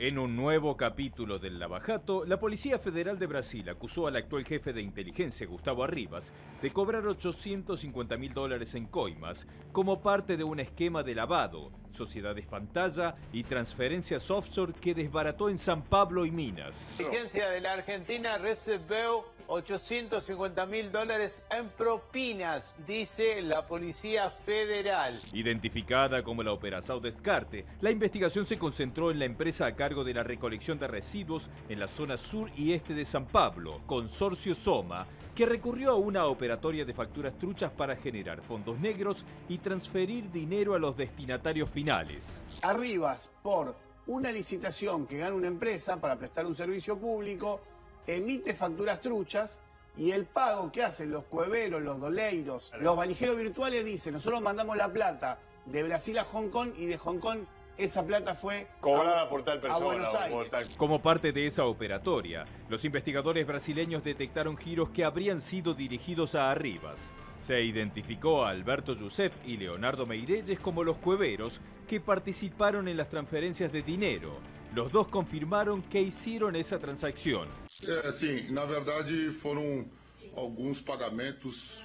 En un nuevo capítulo del Lava Jato, la Policía Federal de Brasil acusó al actual jefe de inteligencia, Gustavo Arribas, de cobrar $850.000 en coimas como parte de un esquema de lavado, sociedades pantalla y transferencias offshore que desbarató en San Pablo y Minas. La inteligencia de la Argentina recibió $850.000 en propinas, dice la Policía Federal. Identificada como la Operación Descarte, la investigación se concentró en la empresa a cargo de la recolección de residuos en la zona sur y este de San Pablo, Consorcio Soma, que recurrió a una operatoria de facturas truchas para generar fondos negros y transferir dinero a los destinatarios finales. Arribas, por una licitación que gana una empresa para prestar un servicio público, emite facturas truchas y el pago que hacen los cueveros, los doleiros, los valijeros virtuales dicen: nosotros mandamos la plata de Brasil a Hong Kong y de Hong Kong esa plata fue cobrada por tal persona. A Buenos Aires. Como parte de esa operatoria, los investigadores brasileños detectaron giros que habrían sido dirigidos a Arribas. Se identificó a Alberto Youssef y Leonardo Meirelles como los cueveros que participaron en las transferencias de dinero. Los dos confirmaron que hicieron esa transacción. Sim, na verdade foram alguns pagamentos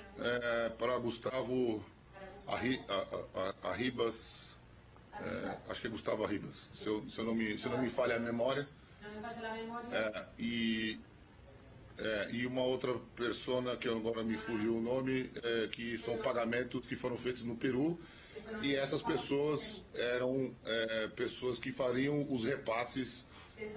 para Gustavo Arribas, acho que é Gustavo Arribas, se não me falha a memória. E uma outra pessoa que agora me fugiu o nome, que são pagamentos que foram feitos no Peru. E essas pessoas eram pessoas que fariam os repasses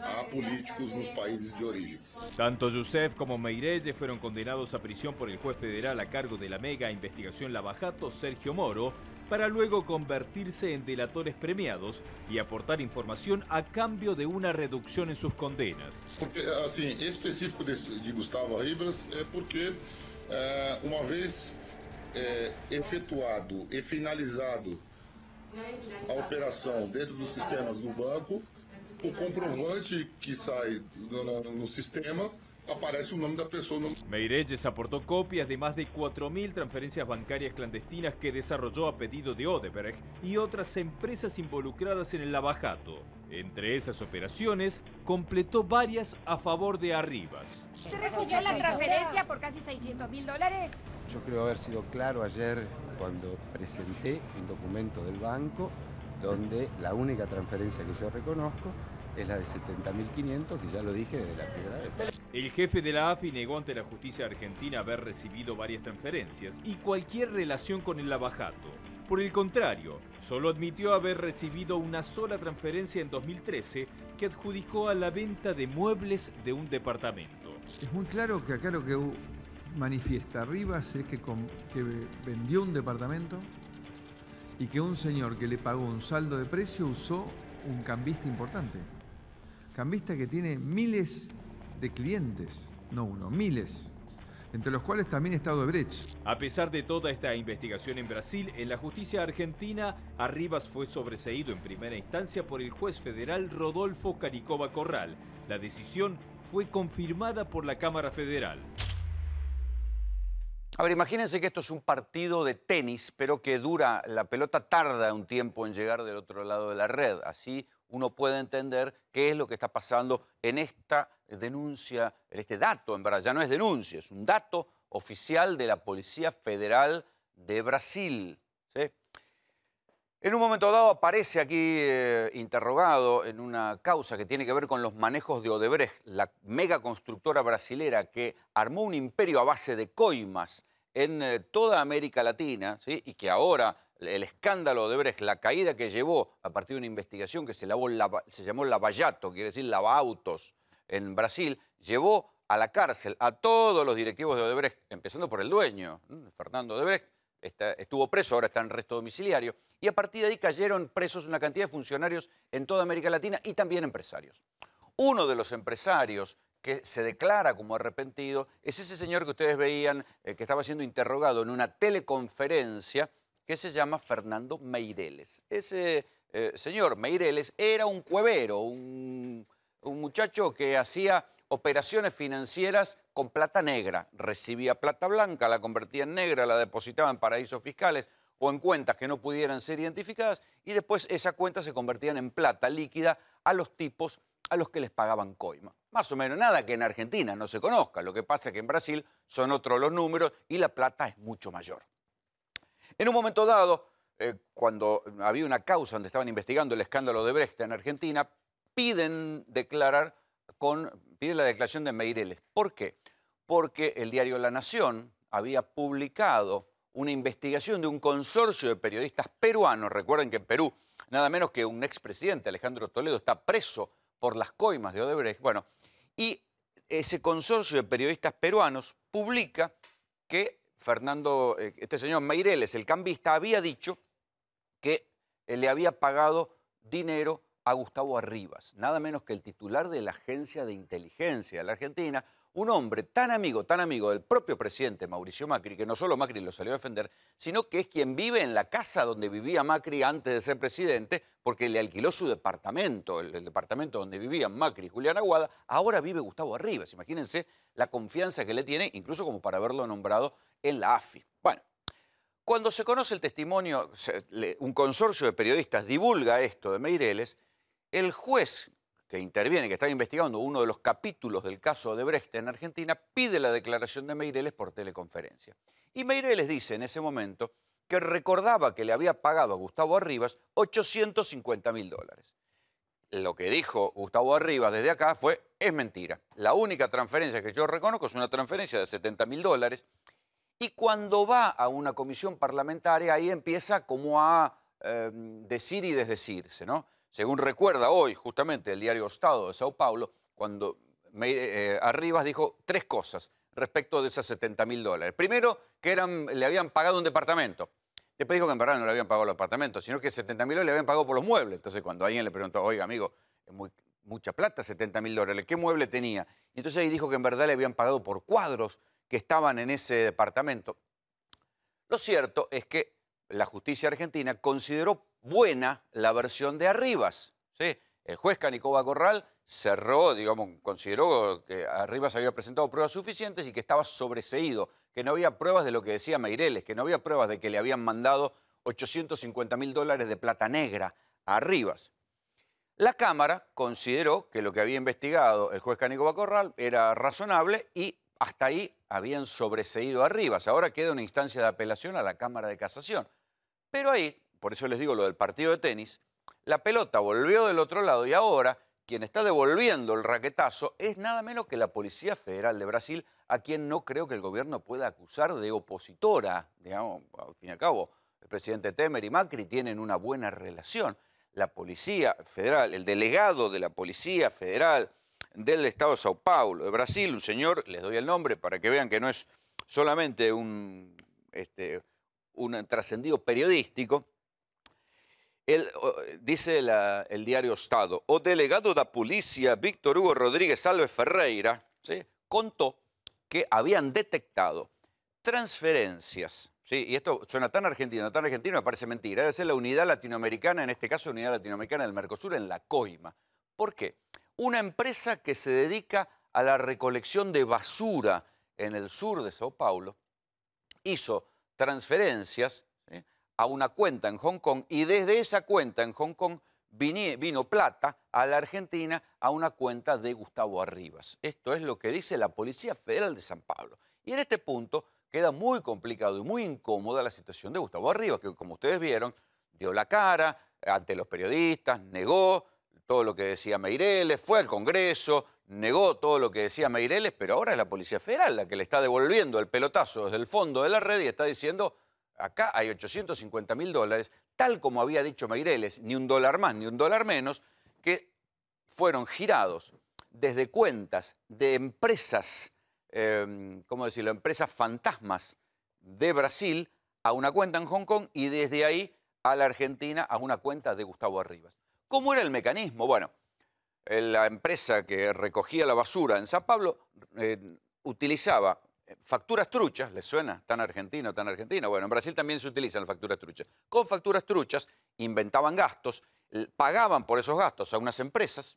a políticos nos países de origen. Tanto Youssef como Meirelles fueron condenados a prisión por el juez federal a cargo de la mega investigación Lava Jato, Sergio Moro, para luego convertirse en delatores premiados y aportar información a cambio de una reducción en sus condenas. Porque, assim, específico de Gustavo Arribas é porque uma vez efetuado e finalizado a operação dentro dos sistemas do banco, o comprovante que sai no sistema aparece o nome da pessoa. Meirelles aportó copias de más de 4.000 transferencias bancarias clandestinas que desarrolló a pedido de Odebrecht y otras empresas involucradas en el Lava Jato. Entre esas operaciones, completó varias a favor de Arribas. ¿Se recibió la transferencia por casi $600.000? Yo creo haber sido claro ayer cuando presenté un documento del banco donde la única transferencia que yo reconozco es la de 70.500, que ya lo dije desde la primera vez. El jefe de la AFI negó ante la justicia argentina haber recibido varias transferencias y cualquier relación con el Lava Jato. Por el contrario, solo admitió haber recibido una sola transferencia en 2013 que adjudicó a la venta de muebles de un departamento. Es muy claro que acá lo que manifiesta Arribas es que vendió un departamento y que un señor que le pagó un saldo de precio usó un cambista importante. Cambista que tiene miles de clientes, no uno, miles, entre los cuales también está Odebrecht. A pesar de toda esta investigación en Brasil, en la justicia argentina, Arribas fue sobreseído en primera instancia por el juez federal Rodolfo Caricoba Corral. La decisión fue confirmada por la Cámara Federal. A ver, imagínense que esto es un partido de tenis, pero que la pelota tarda un tiempo en llegar del otro lado de la red. Así uno puede entender qué es lo que está pasando en esta denuncia, en este dato, en verdad, ya no es denuncia, es un dato oficial de la Policía Federal de Brasil, ¿sí? En un momento dado aparece aquí interrogado en una causa que tiene que ver con los manejos de Odebrecht, la mega constructora brasilera que armó un imperio a base de coimas en toda América Latina, ¿sí? Y que ahora el escándalo Odebrecht, la caída que llevó a partir de una investigación que se llamó Lava Jato, quiere decir lavaautos en Brasil, llevó a la cárcel a todos los directivos de Odebrecht, empezando por el dueño, Fernando Odebrecht. Estuvo preso, ahora está en arresto domiciliario, y a partir de ahí cayeron presos una cantidad de funcionarios en toda América Latina y también empresarios. Uno de los empresarios que se declara como arrepentido es ese señor que ustedes veían que estaba siendo interrogado en una teleconferencia que se llama Fernando Meirelles. Ese señor Meirelles era un cuevero, un muchacho que hacía operaciones financieras con plata negra. Recibía plata blanca, la convertía en negra, la depositaba en paraísos fiscales o en cuentas que no pudieran ser identificadas y después esas cuentas se convertían en plata líquida a los tipos a los que les pagaban coima. Más o menos nada que en Argentina no se conozca. Lo que pasa es que en Brasil son otros los números y la plata es mucho mayor. En un momento dado, cuando había una causa donde estaban investigando el escándalo de Brecht en Argentina, piden la declaración de Meireles. ¿Por qué? Porque el diario La Nación había publicado una investigación de un consorcio de periodistas peruanos. Recuerden que en Perú, nada menos que un expresidente, Alejandro Toledo, está preso por las coimas de Odebrecht. Bueno, y ese consorcio de periodistas peruanos publica que este señor Meireles, el cambista, había dicho que le había pagado dinero a Gustavo Arribas, nada menos que el titular de la agencia de inteligencia de la Argentina, un hombre tan amigo del propio presidente Mauricio Macri, que no solo Macri lo salió a defender, sino que es quien vive en la casa donde vivía Macri antes de ser presidente, porque le alquiló su departamento, el departamento donde vivían Macri y Julián Aguada. Ahora vive Gustavo Arribas. Imagínense la confianza que le tiene, incluso como para haberlo nombrado en la AFI. Bueno, cuando se conoce el testimonio, un consorcio de periodistas divulga esto de Meireles, el juez que interviene, que estaba investigando uno de los capítulos del caso de Brecht en Argentina, pide la declaración de Meireles por teleconferencia. Y Meireles dice en ese momento que recordaba que le había pagado a Gustavo Arribas $850.000. Lo que dijo Gustavo Arribas desde acá es mentira. La única transferencia que yo reconozco es una transferencia de $70.000. Y cuando va a una comisión parlamentaria, ahí empieza como a decir y desdecirse, ¿no? Según recuerda hoy, justamente, el diario Estado de Sao Paulo, cuando Arribas dijo 3 cosas respecto de esos $70.000. Primero, que le habían pagado un departamento. Después dijo que en verdad no le habían pagado los departamentos, sino que $70.000 le habían pagado por los muebles. Entonces, cuando alguien le preguntó, oiga, amigo, es mucha plata, $70.000, ¿qué mueble tenía? Y entonces ahí dijo que en verdad le habían pagado por cuadros que estaban en ese departamento. Lo cierto es que la justicia argentina consideró buena la versión de Arribas, ¿sí? El juez Canicoba Corral cerró, consideró que Arribas había presentado pruebas suficientes y que estaba sobreseído, que no había pruebas de lo que decía Meireles, que no había pruebas de que le habían mandado $850.000 de plata negra a Arribas. La Cámara consideró que lo que había investigado el juez Canicoba Corral era razonable y hasta ahí habían sobreseído a Arribas. Ahora queda una instancia de apelación a la Cámara de Casación. Pero ahí, por eso les digo lo del partido de tenis, la pelota volvió del otro lado y ahora quien está devolviendo el raquetazo es nada menos que la Policía Federal de Brasil, a quien no creo que el gobierno pueda acusar de opositora. Digamos, al fin y al cabo, el presidente Temer y Macri tienen una buena relación. La Policía Federal, el delegado de la Policía Federal del Estado de Sao Paulo, de Brasil, un señor, les doy el nombre para que vean que no es solamente un trascendido periodístico. Dice el diario Estado, o delegado da Polícia Víctor Hugo Rodríguez Alves Ferreira, ¿sí?, contó que habían detectado transferencias, ¿sí? Y esto suena tan argentino, me parece mentira. Debe ser la unidad latinoamericana, en este caso unidad latinoamericana del Mercosur, en la coima. ¿Por qué? Una empresa que se dedica a la recolección de basura en el sur de Sao Paulo hizo transferencias, ¿sí?, a una cuenta en Hong Kong, y desde esa cuenta en Hong Kong vino plata a la Argentina a una cuenta de Gustavo Arribas. Esto es lo que dice la Policía Federal de San Pablo. Y en este punto queda muy complicado y muy incómoda la situación de Gustavo Arribas, que como ustedes vieron, dio la cara ante los periodistas, negó todo lo que decía Meireles, fue al Congreso, negó todo lo que decía Meireles, pero ahora es la Policía Federal la que le está devolviendo el pelotazo desde el fondo de la red y está diciendo, acá hay $850.000, tal como había dicho Meireles, ni un dólar más ni un dólar menos, que fueron girados desde cuentas de empresas, ¿cómo decirlo?, empresas fantasmas de Brasil a una cuenta en Hong Kong y desde ahí a la Argentina a una cuenta de Gustavo Arribas. ¿Cómo era el mecanismo? Bueno, la empresa que recogía la basura en San Pablo utilizaba facturas truchas. ¿Les suena? Tan argentino, tan argentino. Bueno, en Brasil también se utilizan las facturas truchas. Con facturas truchas inventaban gastos, pagaban por esos gastos a unas empresas.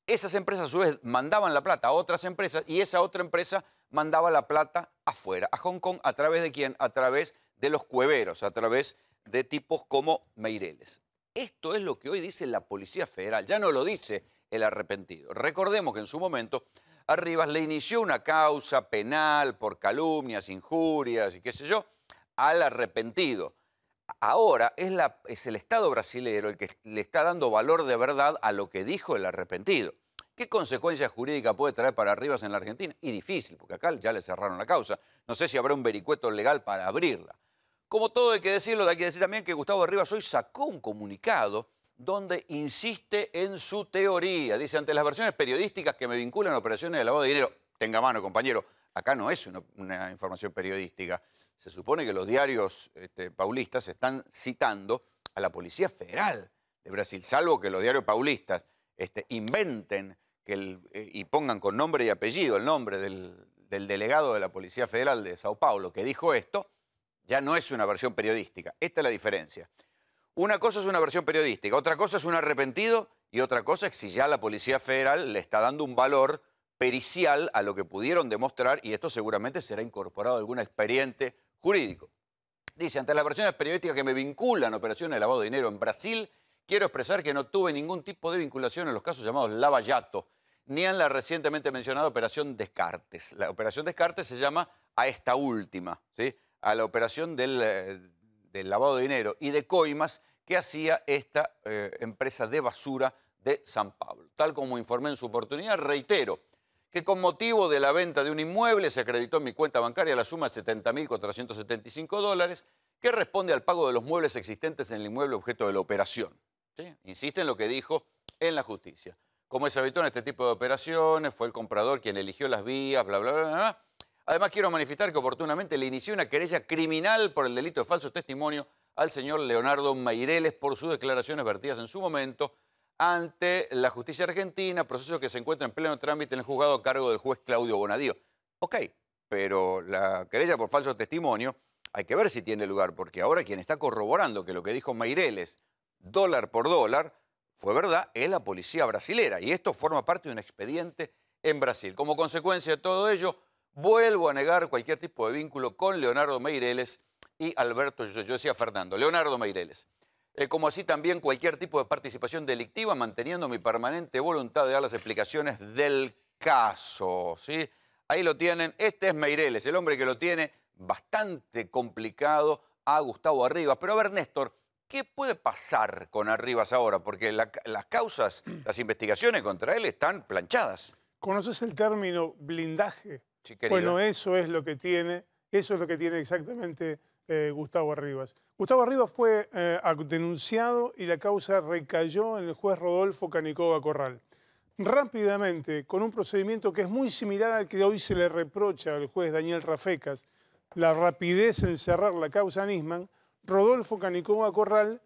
Esas empresas a su vez mandaban la plata a otras empresas y esa otra empresa mandaba la plata afuera, a Hong Kong. ¿A través de quién? A través de los cueveros, a través de tipos como Meireles. Esto es lo que hoy dice la Policía Federal. Ya no lo dice el arrepentido. Recordemos que en su momento a Rivas le inició una causa penal por calumnias, injurias y qué sé yo, al arrepentido. Ahora es el Estado brasilero el que le está dando valor de verdad a lo que dijo el arrepentido. ¿Qué consecuencia jurídica puede traer para Rivas en la Argentina? Y difícil, porque acá ya le cerraron la causa. No sé si habrá un vericueto legal para abrirla. Como todo hay que decirlo, hay que decir también que Gustavo Rivas hoy sacó un comunicado donde insiste en su teoría. Dice, ante las versiones periodísticas que me vinculan a operaciones de lavado de dinero, tenga mano, compañero, acá no es una información periodística. Se supone que los diarios paulistas están citando a la Policía Federal de Brasil, salvo que los diarios paulistas inventen y pongan con nombre y apellido el nombre del delegado de la Policía Federal de Sao Paulo que dijo esto, ya no es una versión periodística. Esta es la diferencia. Una cosa es una versión periodística, otra cosa es un arrepentido y otra cosa es si ya la Policía Federal le está dando un valor pericial a lo que pudieron demostrar y esto seguramente será incorporado a algún expediente jurídico. Dice, ante las versiones periodísticas que me vinculan a operaciones de lavado de dinero en Brasil, quiero expresar que no tuve ningún tipo de vinculación en los casos llamados Lava Jato, ni en la recientemente mencionada Operación Descartes. La Operación Descartes se llama a esta última, ¿sí? A la operación del lavado de dinero y de coimas que hacía esta empresa de basura de San Pablo. Tal como informé en su oportunidad, reitero que con motivo de la venta de un inmueble se acreditó en mi cuenta bancaria la suma de $70.475 que responde al pago de los muebles existentes en el inmueble objeto de la operación. ¿Sí? Insiste en lo que dijo en la justicia. Como es habitual en este tipo de operaciones, fue el comprador quien eligió las vías, bla, bla, bla, bla. Además, quiero manifestar que oportunamente le inicié una querella criminal por el delito de falso testimonio al señor Leonardo Meireles por sus declaraciones vertidas en su momento ante la justicia argentina, proceso que se encuentra en pleno trámite en el juzgado a cargo del juez Claudio Bonadío. Ok, pero la querella por falso testimonio hay que ver si tiene lugar, porque ahora quien está corroborando que lo que dijo Meireles, dólar por dólar, fue verdad, es la policía brasilera. Y esto forma parte de un expediente en Brasil. Como consecuencia de todo ello, vuelvo a negar cualquier tipo de vínculo con Leonardo Meireles y Alberto, yo decía Fernando, Leonardo Meireles. Como así también cualquier tipo de participación delictiva, manteniendo mi permanente voluntad de dar las explicaciones del caso, ¿sí? Ahí lo tienen, este es Meireles, el hombre que lo tiene bastante complicado a Gustavo Arribas. Pero a ver, Néstor, ¿qué puede pasar con Arribas ahora? Porque las causas, las investigaciones contra él están planchadas. ¿Conoces el término blindaje? Sí, querido. Bueno, eso es lo que tiene exactamente Gustavo Arribas. Gustavo Arribas fue denunciado y la causa recayó en el juez Rodolfo Canicoba Corral. Rápidamente, con un procedimiento que es muy similar al que hoy se le reprocha al juez Daniel Rafecas, la rapidez en cerrar la causa Nisman, Rodolfo Canicoba Corral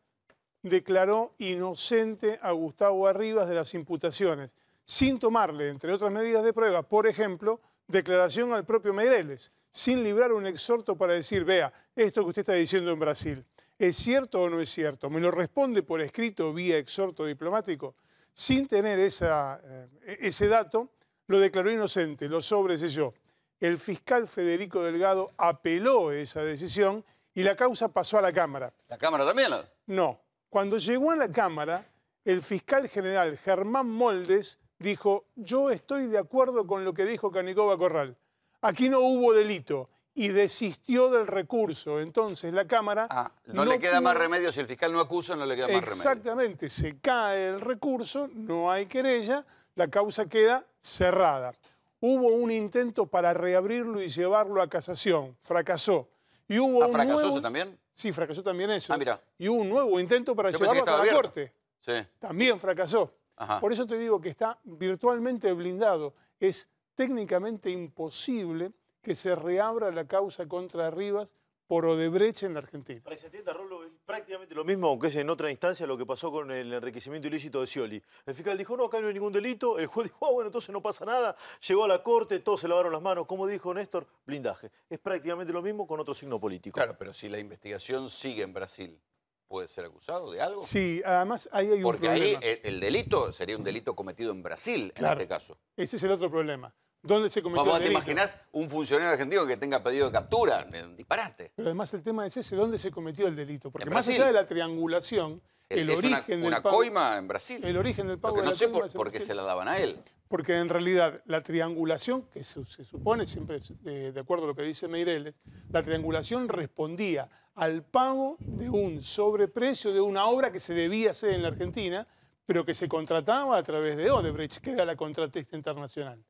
declaró inocente a Gustavo Arribas de las imputaciones, sin tomarle, entre otras medidas de prueba, por ejemplo, declaración al propio Meireles, sin librar un exhorto para decir, vea, esto que usted está diciendo en Brasil, ¿es cierto o no es cierto? ¿Me lo responde por escrito vía exhorto diplomático? Sin tener ese dato, lo declaró inocente, lo sobreselló. El fiscal Federico Delgado apeló esa decisión y la causa pasó a la Cámara. ¿La Cámara también? No. Cuando llegó a la Cámara, el fiscal general Germán Moldes dijo, yo estoy de acuerdo con lo que dijo Canicoba Corral. Aquí no hubo delito y desistió del recurso. Entonces la Cámara... no le queda más remedio, si el fiscal no acusa, no le queda más remedio. Exactamente, se cae el recurso, no hay querella, la causa queda cerrada. Hubo un intento para reabrirlo y llevarlo a casación, fracasó. Y hubo ¿fracasó eso también? Sí, fracasó también eso. Mira. Y hubo un nuevo intento para llevarlo a la Corte. Sí. También fracasó. Ajá. Por eso te digo que está virtualmente blindado. Es técnicamente imposible que se reabra la causa contra Arribas por Odebrecht en la Argentina. Para que se entienda, Rolo, es prácticamente lo mismo, aunque es en otra instancia, lo que pasó con el enriquecimiento ilícito de Scioli. El fiscal dijo, no, acá no hay ningún delito. El juez dijo, bueno, entonces no pasa nada. Llegó a la corte, todos se lavaron las manos. Como dijo Néstor, blindaje. Es prácticamente lo mismo con otro signo político. Claro, pero si la investigación sigue en Brasil, ¿puede ser acusado de algo? Sí, además ahí hay un problema. Porque ahí el delito sería un delito cometido en Brasil, en este caso. Ese es el otro problema. ¿Dónde se cometió el ¿Vos te delito? imaginás un funcionario argentino que tenga pedido de captura? Un disparate. Pero además el tema es ese, ¿dónde se cometió el delito? Porque En más Brasil. allá de la triangulación, el Es origen del una pago... coima en Brasil. El origen del pago Lo que no de la sé coima es en por qué Brasil. se la daban a él. Porque en realidad la triangulación, que se supone siempre de acuerdo a lo que dice Meireles, la triangulación respondía al pago de un sobreprecio de una obra que se debía hacer en la Argentina, pero que se contrataba a través de Odebrecht, que era la contratista internacional.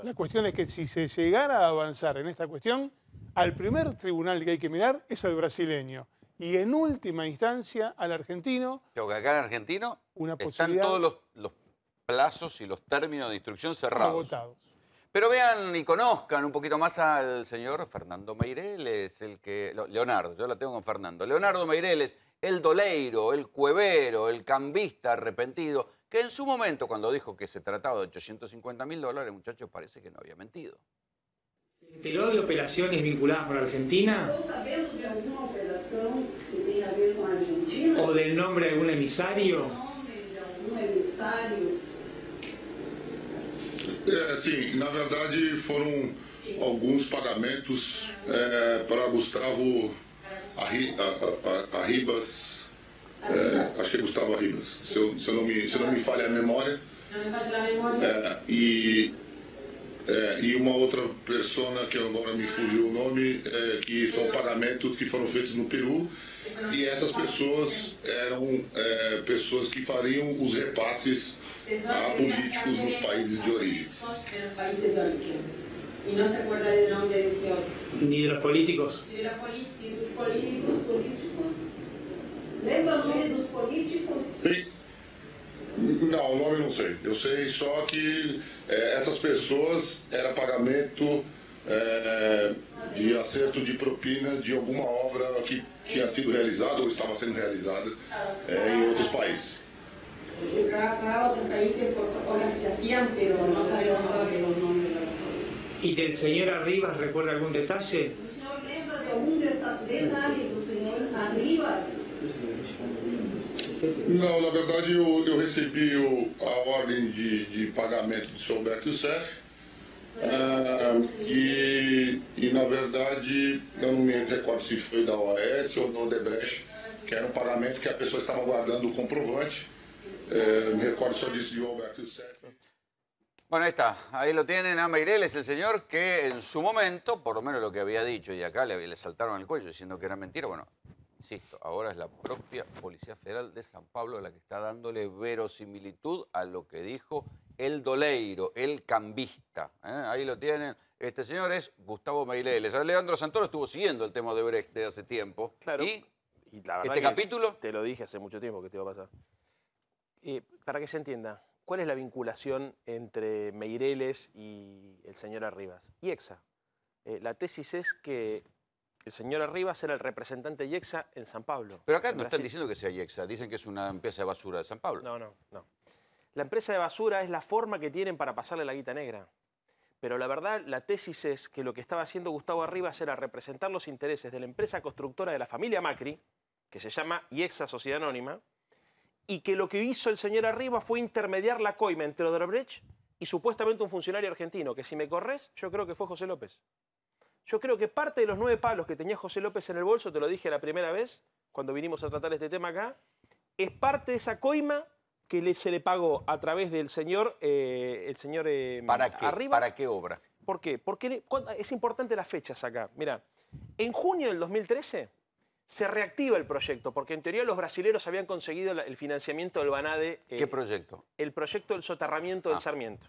La cuestión es que si se llegara a avanzar en esta cuestión, al primer tribunal que hay que mirar es al brasileño. Y en última instancia al argentino. Pero que acá en Argentino están todos los plazos y los términos de instrucción cerrados. Agotados. Pero vean y conozcan un poquito más al señor Fernando Meireles, Leonardo, yo la tengo con Fernando. Leonardo Meireles, el doleiro, el cuevero, el cambista arrepentido, que en su momento, cuando dijo que se trataba de $850.000, muchachos, parece que no había mentido. ¿Se enteró de operaciones vinculadas con Argentina? ¿Estás sabiendo de alguna operación que tenga que ver con Argentina? ¿O del nombre de algún emisario? ¿El nombre de algún emisario? Sim, na verdade foram alguns pagamentos para Gustavo Arribas, acho que é Gustavo Arribas, se não me falha a memória, e uma outra pessoa que agora me fugiu o nome, que são pagamentos que foram feitos no Peru, e essas pessoas eram pessoas que fariam os repasses a políticos nos países de origen. Y no se acuerda del nombre de ese otro. ¿Ni de los políticos? ¿De los políticos? ¿Lembra o nome dos políticos? Sim. Não, o nome não sei. Eu sei só que essas pessoas era pagamento de acerto de propina de alguma obra que tinha sido realizada ou estava sendo realizada em outros países. Cada otro país por obras que se hacían, pero no sabemos los nombres. ¿Y del señor Arribas recuerda algún detalle? ¿El señor lembra de algún detalle del señor Arribas? Não, na verdade eu recebi a ordem de pagamento do seu Alberto Youssef e na verdade eu não me recordo se foi da OAS ou da Odebrecht, que era um pagamento que a pessoa estava guardando o comprovante. Me recuerdo solo de Alberto Youssef. Bueno, ahí está. Ahí lo tienen a Meireles, el señor que en su momento, por lo menos lo que había dicho, y acá le saltaron el cuello diciendo que era mentira. Bueno, insisto, ahora es la propia Policía Federal de San Pablo la que está dándole verosimilitud a lo que dijo el doleiro, el cambista. Ahí lo tienen. Este señor es Gustavo Meireles. Leandro Santoro estuvo siguiendo el tema de Brecht de hace tiempo. Claro. Y la verdad este capítulo... Te lo dije hace mucho tiempo que te iba a pasar. Para que se entienda, ¿cuál es la vinculación entre Meireles y el señor Arribas? IEXA. La tesis es que el señor Arribas era el representante de IEXA en San Pablo. Pero acá no están diciendo que sea IEXA, dicen que es una empresa de basura de San Pablo. No. La empresa de basura es la forma que tienen para pasarle la guita negra. Pero la verdad, la tesis es que lo que estaba haciendo Gustavo Arribas era representar los intereses de la empresa constructora de la familia Macri, que se llama IEXA Sociedad Anónima, y que lo que hizo el señor Arribas fue intermediar la coima entre Odebrecht y supuestamente un funcionario argentino, que si me corres, yo creo que fue José López. Yo creo que parte de los 9 palos que tenía José López en el bolso, te lo dije la primera vez, cuando vinimos a tratar este tema acá, es parte de esa coima que se le pagó a través del señor, ¿Para qué? Arribas. ¿Para qué obra? ¿Por qué? Porque es importante las fechas acá. Mira, en junio del 2013... se reactiva el proyecto, porque en teoría los brasileros habían conseguido el financiamiento del Banade. ¿Qué proyecto? El proyecto del soterramiento del Sarmiento.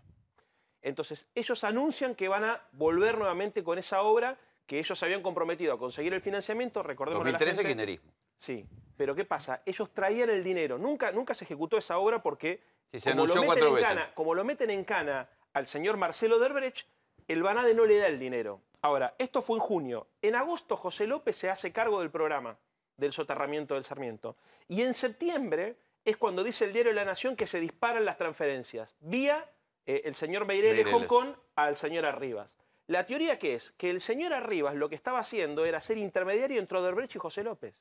Entonces, ellos anuncian que van a volver nuevamente con esa obra que ellos habían comprometido a conseguir el financiamiento. Recordemos 2013 kirchnerismo. Sí, pero ¿qué pasa? Ellos traían el dinero. Nunca se ejecutó esa obra porque, se anunció 4 veces. Como lo meten en cana al señor Marcelo Odebrecht, el Banade no le da el dinero. Ahora, esto fue en junio. En agosto, José López se hace cargo del programa del soterramiento del Sarmiento. Y en septiembre es cuando dice el diario La Nación que se disparan las transferencias vía el señor Meireles Hong Kong al señor Arribas. La teoría que es que el señor Arribas lo que estaba haciendo era ser intermediario entre Odebrecht y José López.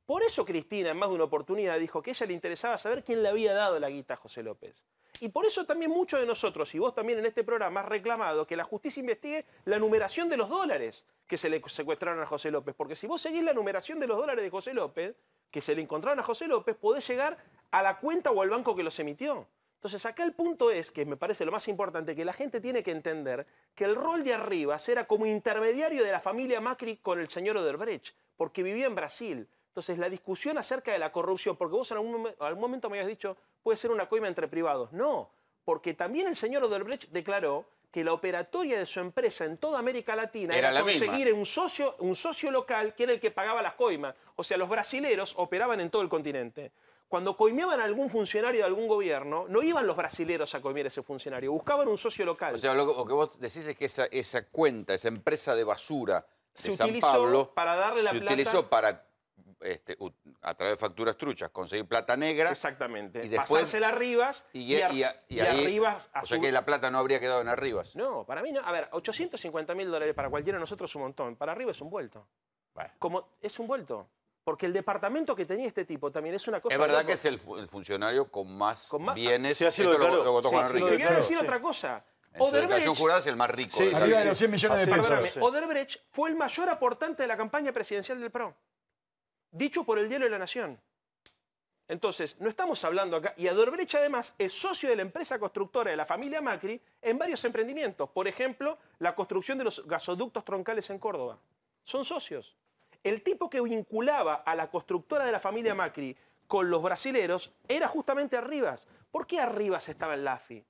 Por eso Cristina, en más de una oportunidad, dijo que a ella le interesaba saber quién le había dado la guita a José López. Y por eso también muchos de nosotros, y vos también en este programa, has reclamado que la justicia investigue la numeración de los dólares que se le secuestraron a José López. Porque si vos seguís la numeración de los dólares de José López, que se le encontraron a José López, podés llegar a la cuenta o al banco que los emitió. Entonces acá el punto es, que me parece lo más importante, que la gente tiene que entender que el rol de Arribas era como intermediario de la familia Macri con el señor Odebrecht, porque vivía en Brasil. Entonces la discusión acerca de la corrupción, porque vos en algún momento me habías dicho, puede ser una coima entre privados. No, porque también el señor Odebrecht declaró que la operatoria de su empresa en toda América Latina era conseguir un socio local que era el que pagaba las coimas. O sea, los brasileros operaban en todo el continente. Cuando coimeaban a algún funcionario de algún gobierno, no iban los brasileros a coimear a ese funcionario, buscaban un socio local. O sea, lo que vos decís es que esa cuenta, esa empresa de basura de San utilizó Pablo, para darle la se plata, utilizó para, a través de facturas truchas, conseguir plata negra. Exactamente. Y después, pasársela a Arribas y ahí, Arribas... o sea que la plata no habría quedado en Arribas. No, para mí no. A ver, 850.000 dólares para cualquiera de nosotros es un montón. Para Arribas es un vuelto. Bueno. Como es un vuelto. Porque el departamento que tenía este tipo también es una cosa... Es verdad loco. que es el funcionario con más bienes. Sí, así lo Esto declaró. lo votó Juan Enrique. Te quiero decir otra cosa. En su declaración jurada es el más rico. Sí, arriba de los 100 millones de pesos. Odebrecht fue el mayor aportante de la campaña presidencial del PRO. Dicho por el Diario de la Nación. Entonces, no estamos hablando acá... Y Odebrecht, además, es socio de la empresa constructora de la familia Macri en varios emprendimientos. Por ejemplo, la construcción de los gasoductos troncales en Córdoba. Son socios. El tipo que vinculaba a la constructora de la familia Macri con los brasileros era justamente Arribas. ¿Por qué Arribas estaba en la AFI?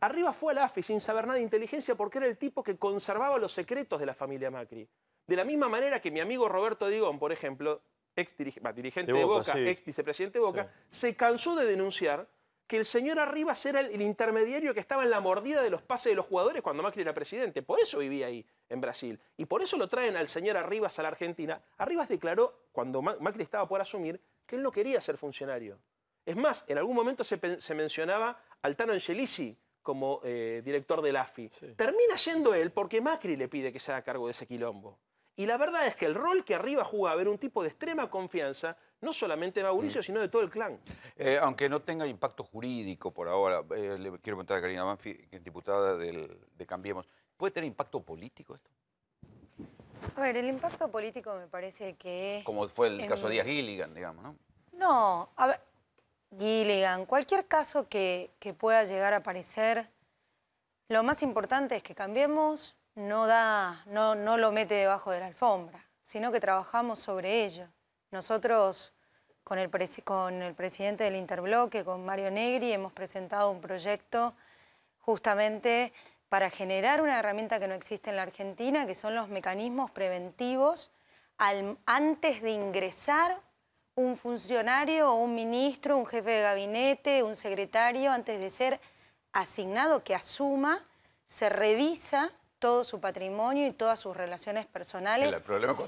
Arribas fue a la AFI sin saber nada de inteligencia porque era el tipo que conservaba los secretos de la familia Macri. De la misma manera que mi amigo Roberto Digón, por ejemplo, dirigente de Boca, sí. ex vicepresidente de Boca, se cansó de denunciar que el señor Arribas era el intermediario que estaba en la mordida de los pases de los jugadores cuando Macri era presidente. Por eso vivía ahí, en Brasil. Y por eso lo traen al señor Arribas a la Argentina. Arribas declaró, cuando Macri estaba por asumir, que él no quería ser funcionario. Es más, en algún momento se mencionaba al Tano Angelici como director del AFI. Sí. Termina yendo él porque Macri le pide que se haga cargo de ese quilombo. Y la verdad es que el rol que Arribas jugaba era un tipo de extrema confianza, no solamente de Mauricio, sino de todo el clan. Aunque no tenga impacto jurídico por ahora, le quiero preguntar a Karina Banfi, que es diputada de Cambiemos, ¿puede tener impacto político esto? A ver, el impacto político me parece que... Como fue el caso de Díaz Gilligan, digamos, ¿no? No, a ver, Gilligan, cualquier caso que pueda llegar a aparecer, lo más importante es que Cambiemos no lo mete debajo de la alfombra, sino que trabajamos sobre ello. Nosotros, con el presidente del Interbloque, con Mario Negri, hemos presentado un proyecto justamente para generar una herramienta que no existe en la Argentina, que son los mecanismos preventivos antes de ingresar un funcionario o un ministro, un jefe de gabinete, un secretario, antes de ser asignado, que asuma, se revisa todo su patrimonio y todas sus relaciones personales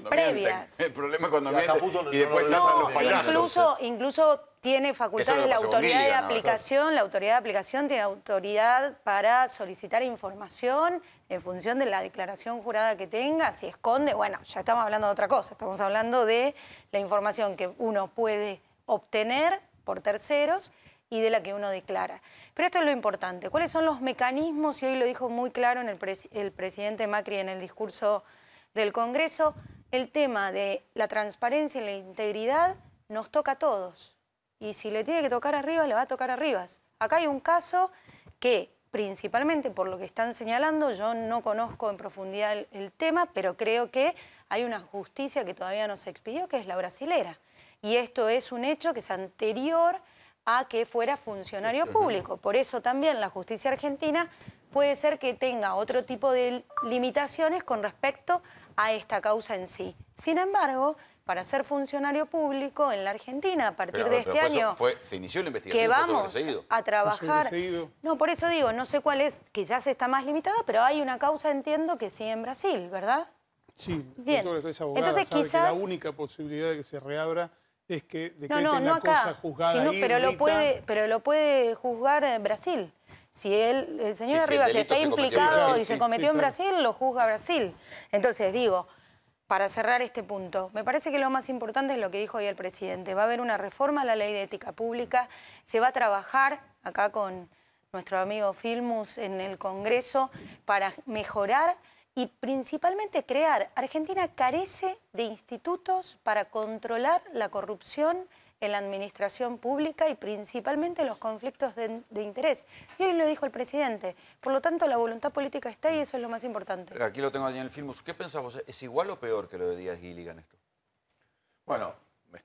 previas. El problema es cuando mienten y después saltan los payasos. Incluso tiene facultades la autoridad de aplicación. La autoridad de aplicación tiene autoridad para solicitar información en función de la declaración jurada que tenga. Si esconde, bueno, ya estamos hablando de otra cosa. Estamos hablando de la información que uno puede obtener por terceros y de la que uno declara. Pero esto es lo importante. ¿Cuáles son los mecanismos? Y hoy lo dijo muy claro en el presidente Macri en el discurso del Congreso. El tema de la transparencia y la integridad nos toca a todos. Y si le tiene que tocar arriba, le va a tocar arriba. Acá hay un caso que, principalmente por lo que están señalando, yo no conozco en profundidad el tema, pero creo que hay una justicia que todavía no se expidió, que es la brasilera. Y esto es un hecho que es anterior a que fuera funcionario público. Por eso también la justicia argentina puede ser que tenga otro tipo de limitaciones con respecto a esta causa en sí. Sin embargo, para ser funcionario público en la Argentina, a partir de este año... se inició la investigación, que vamos a trabajar... No, por eso digo, no sé cuál es, quizás está más limitada, pero hay una causa, entiendo, que sigue en Brasil, ¿verdad? Sí, bien. Es abogada, entonces sabe quizás... que la única posibilidad de que se reabra es que decreten no la acá, cosa juzgada sino, ahí, pero lo puede juzgar en Brasil. Si el señor Arribas está implicado y se cometió en Brasil, lo juzga Brasil. Entonces digo, para cerrar este punto, me parece que lo más importante es lo que dijo hoy el presidente. Va a haber una reforma a la ley de ética pública, se va a trabajar acá con nuestro amigo Filmus en el Congreso para mejorar y principalmente crear. Argentina carece de institutos para controlar la corrupción en la administración pública y principalmente los conflictos de interés. Y hoy lo dijo el presidente. Por lo tanto, la voluntad política está y eso es lo más importante. Aquí lo tengo allí en el Filmus. ¿Qué pensás vos? ¿Es igual o peor que lo de Díaz Gilligan esto? Bueno,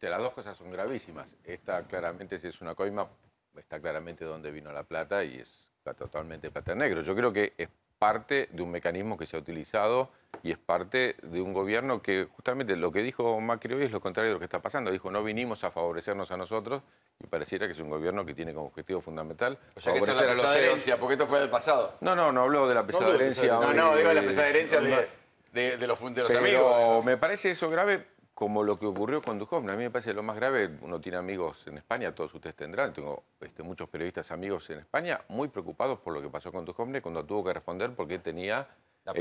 las dos cosas son gravísimas. Esta claramente, si es una coima, está claramente dónde vino la plata y es totalmente plata en negro. Yo creo que es parte de un mecanismo que se ha utilizado y es parte de un gobierno que justamente lo que dijo Macri hoy es lo contrario de lo que está pasando. Dijo, no vinimos a favorecernos a nosotros y pareciera que es un gobierno que tiene como objetivo fundamental o sea, que esto es la pesada herencia, porque esto fue del pasado. No hablo de la pesada herencia. No, digo de la pesada herencia de los amigos. Me parece eso grave como lo que ocurrió con Duhovne. A mí me parece lo más grave, uno tiene amigos en España, todos ustedes tendrán, tengo muchos periodistas amigos en España muy preocupados por lo que pasó con Duhovne cuando tuvo que responder porque tenía la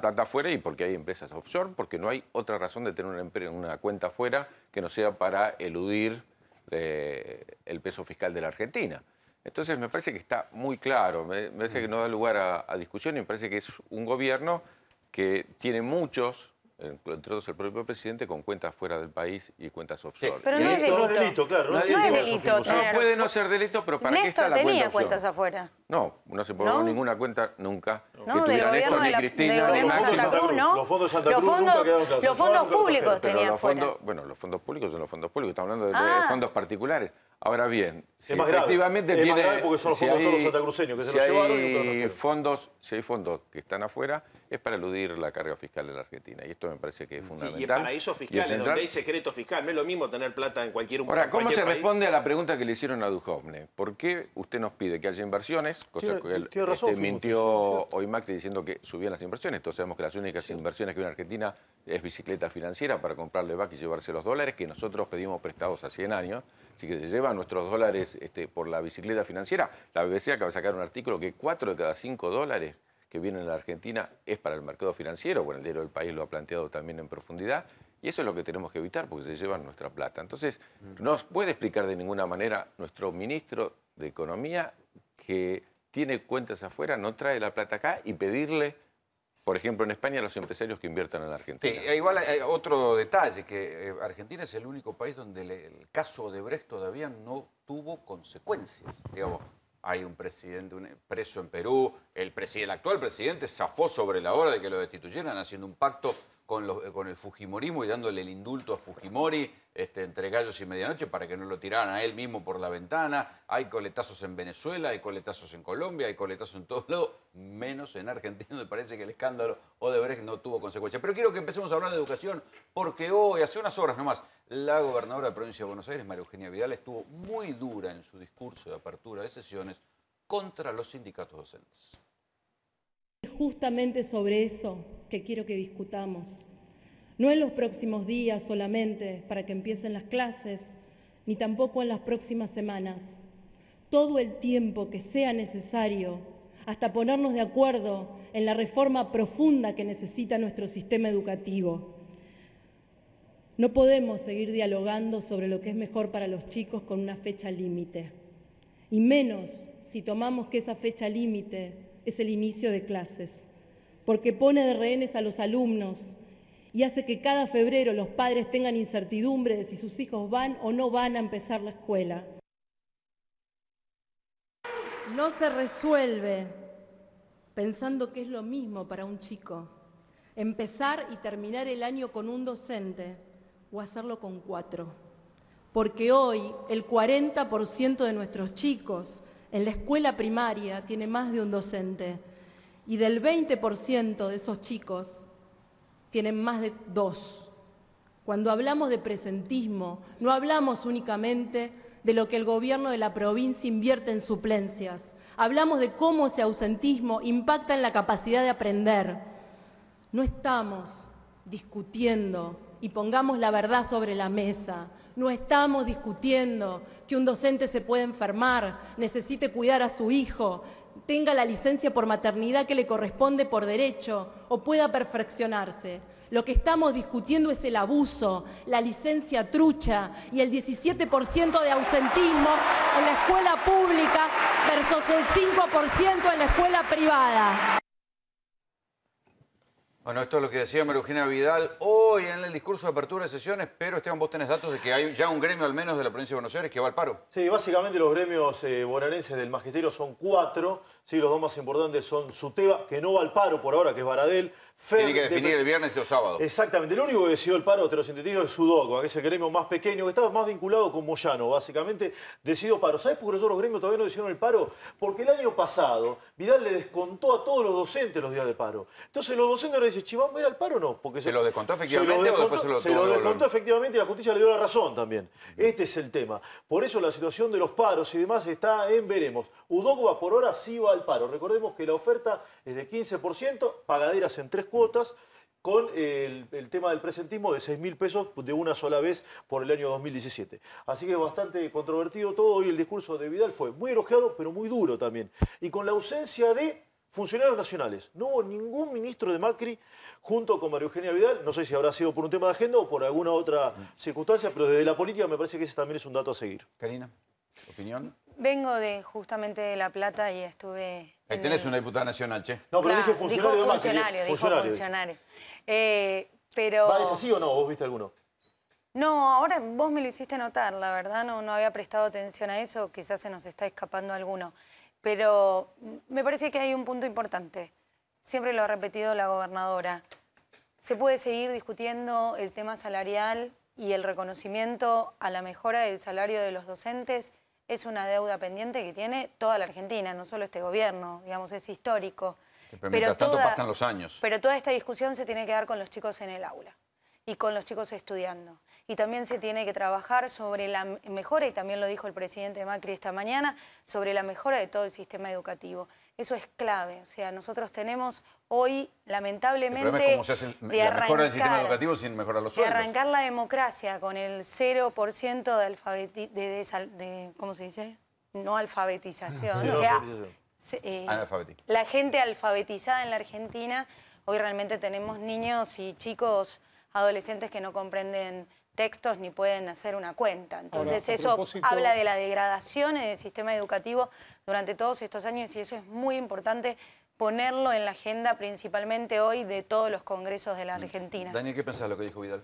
plata afuera y porque hay empresas offshore, porque no hay otra razón de tener una cuenta afuera que no sea para eludir el peso fiscal de la Argentina. Entonces me parece que está muy claro, me parece que no da lugar a discusión y me parece que es un gobierno que tiene muchos, entre otros el propio presidente, con cuentas fuera del país y cuentas offshore. Sí, pero no es delito. No es delito, claro. No es delito. No puede no ser delito, pero ¿para qué está la cuenta tenía offshore? Cuentas afuera. No se pagó ninguna cuenta nunca. No, que tuviera Néstor ni Cristina ni Máximo. Los fondos de Santa Cruz nunca quedaron claros. Los fondos públicos tenían afuera. Bueno, los fondos públicos son los fondos públicos. Estamos hablando de fondos particulares. Ahora bien, si efectivamente tiene... Es más grave porque son los fondos todos santacruceños que se los llevaron y nunca los trajeron. Si hay fondos que están afuera, es para eludir la carga fiscal de la Argentina. Y esto me parece que es fundamental. Y en paraísos fiscales, donde hay secreto fiscal, no es lo mismo tener plata en cualquier país. Ahora, ¿cómo se responde a la pregunta que le hicieron a Duhovne? ¿Por qué usted nos pide que haya inversiones? Cosa que él mintió hoy Macri diciendo que subían las inversiones. Todos sabemos que las únicas inversiones que hay en Argentina es bicicleta financiera para comprarle VAC y llevarse los dólares que nosotros pedimos prestados a 100 años. Así que se llevan nuestros dólares por la bicicleta financiera. La BBC acaba de sacar un artículo que 4 de cada 5 dólares que vienen a la Argentina es para el mercado financiero. Bueno, el diario del País lo ha planteado también en profundidad. Y eso es lo que tenemos que evitar porque se llevan nuestra plata. Entonces, no nos puede explicar de ninguna manera nuestro ministro de Economía que tiene cuentas afuera, no trae la plata acá y pedirle, por ejemplo, en España a los empresarios que inviertan en la Argentina. Sí, igual hay otro detalle, que Argentina es el único país donde el caso Odebrecht todavía no tuvo consecuencias. Digamos, hay un presidente preso en Perú, el actual presidente zafó sobre la hora de que lo destituyeran haciendo un pacto con el Fujimorismo y dándole el indulto a Fujimori entre gallos y medianoche para que no lo tiraran a él mismo por la ventana. Hay coletazos en Venezuela, hay coletazos en Colombia, hay coletazos en todos lados, menos en Argentina, donde parece que el escándalo Odebrecht no tuvo consecuencias. Pero quiero que empecemos a hablar de educación, porque hoy, hace unas horas nomás, la gobernadora de la provincia de Buenos Aires, María Eugenia Vidal, estuvo muy dura en su discurso de apertura de sesiones contra los sindicatos docentes. Justamente sobre eso que quiero que discutamos. No en los próximos días solamente para que empiecen las clases, ni tampoco en las próximas semanas. Todo el tiempo que sea necesario, hasta ponernos de acuerdo en la reforma profunda que necesita nuestro sistema educativo. No podemos seguir dialogando sobre lo que es mejor para los chicos con una fecha límite. Y menos si tomamos que esa fecha límite es el inicio de clases, porque pone de rehenes a los alumnos y hace que cada febrero los padres tengan incertidumbre de si sus hijos van o no van a empezar la escuela. No se resuelve pensando que es lo mismo para un chico empezar y terminar el año con un docente o hacerlo con 4, porque hoy el 40% de nuestros chicos en la escuela primaria tiene más de un docente y del 20% de esos chicos tienen más de 2. Cuando hablamos de presentismo, no hablamos únicamente de lo que el gobierno de la provincia invierte en suplencias. Hablamos de cómo ese ausentismo impacta en la capacidad de aprender. No estamos discutiendo, y pongamos la verdad sobre la mesa, no estamos discutiendo que un docente se puede enfermar, necesite cuidar a su hijo, tenga la licencia por maternidad que le corresponde por derecho o pueda perfeccionarse. Lo que estamos discutiendo es el abuso, la licencia trucha y el 17% de ausentismo en la escuela pública versus el 5% en la escuela privada. Bueno, esto es lo que decía María Eugenia Vidal hoy en el discurso de apertura de sesiones, pero Esteban, vos tenés datos de que hay ya un gremio al menos de la provincia de Buenos Aires que va al paro. Sí, básicamente los gremios bonaerenses del magisterio son 4, sí, los dos más importantes son SUTEBA, que no va al paro por ahora, que es Baradel. Tiene que definir el viernes o sábado. Exactamente, el único que decidió el paro, te lo sintetizo, es SUDOCBA, que es el gremio más pequeño, que estaba más vinculado con Moyano, básicamente decidió paro. ¿Sabés por qué los gremios todavía no decidieron el paro? Porque el año pasado Vidal le descontó a todos los docentes los días de paro. Entonces los docentes ahora dicen, ¿vamos a ir al paro o no? Porque ¿Se lo descontó efectivamente o después se lo descontó efectivamente y la justicia le dio la razón también. Este es el tema. Por eso la situación de los paros y demás está en veremos. UDOCBA por ahora sí va al paro. Recordemos que la oferta es de 15%, pagaderas en 3 cuotas, con el tema del presentismo de 6.000 pesos de una sola vez por el año 2017. Así que es bastante controvertido todo. Hoy el discurso de Vidal fue muy elogiado, pero muy duro también. Y con la ausencia de funcionarios nacionales. No hubo ningún ministro de Macri junto con María Eugenia Vidal. No sé si habrá sido por un tema de agenda o por alguna otra circunstancia, pero desde la política me parece que ese también es un dato a seguir. Karina, ¿opinión? Vengo justamente de La Plata y estuve... Ahí tenés una diputada nacional, che. No, pero dije funcionario de Macri. Funcionario. Pero... ¿Va ese sí o no? ¿Vos viste alguno? No, ahora vos me lo hiciste notar, la verdad no había prestado atención a eso, quizás se nos está escapando alguno. Pero me parece que hay un punto importante, siempre lo ha repetido la gobernadora. Se puede seguir discutiendo el tema salarial y el reconocimiento a la mejora del salario de los docentes. Es una deuda pendiente que tiene toda la Argentina, no solo este gobierno, digamos, es histórico. Pero mientras tanto pasan los años. Pero toda esta discusión se tiene que dar con los chicos en el aula y con los chicos estudiando. Y también se tiene que trabajar sobre la mejora, y también lo dijo el presidente Macri esta mañana, sobre la mejora de todo el sistema educativo. Eso es clave. O sea, nosotros tenemos hoy, lamentablemente, el problema es cómo se hace la mejora del sistema educativo sin mejorar los sueldos. De arrancar la democracia con el 0% de ¿cómo se dice? No alfabetización. Sí, o sea, la gente alfabetizada en la Argentina, hoy realmente tenemos niños y chicos, adolescentes que no comprenden textos ni pueden hacer una cuenta. Entonces eso habla de la degradación en el sistema educativo durante todos estos años y eso es muy importante ponerlo en la agenda principalmente hoy de todos los congresos de la Argentina. Daniel, ¿qué pensás de lo que dijo Vidal?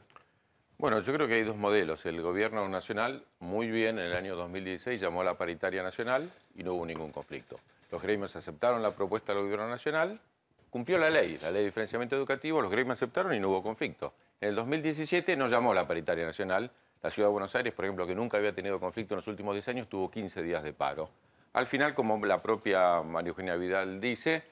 Bueno, yo creo que hay dos modelos. El gobierno nacional, muy bien, en el año 2016 llamó a la paritaria nacional y no hubo ningún conflicto. Los gremios aceptaron la propuesta del gobierno nacional, cumplió la ley de diferenciamiento educativo, los gremios aceptaron y no hubo conflicto. En el 2017 no llamó la paritaria nacional. La Ciudad de Buenos Aires, por ejemplo, que nunca había tenido conflicto en los últimos 10 años, tuvo 15 días de paro. Al final, como la propia María Eugenia Vidal dice,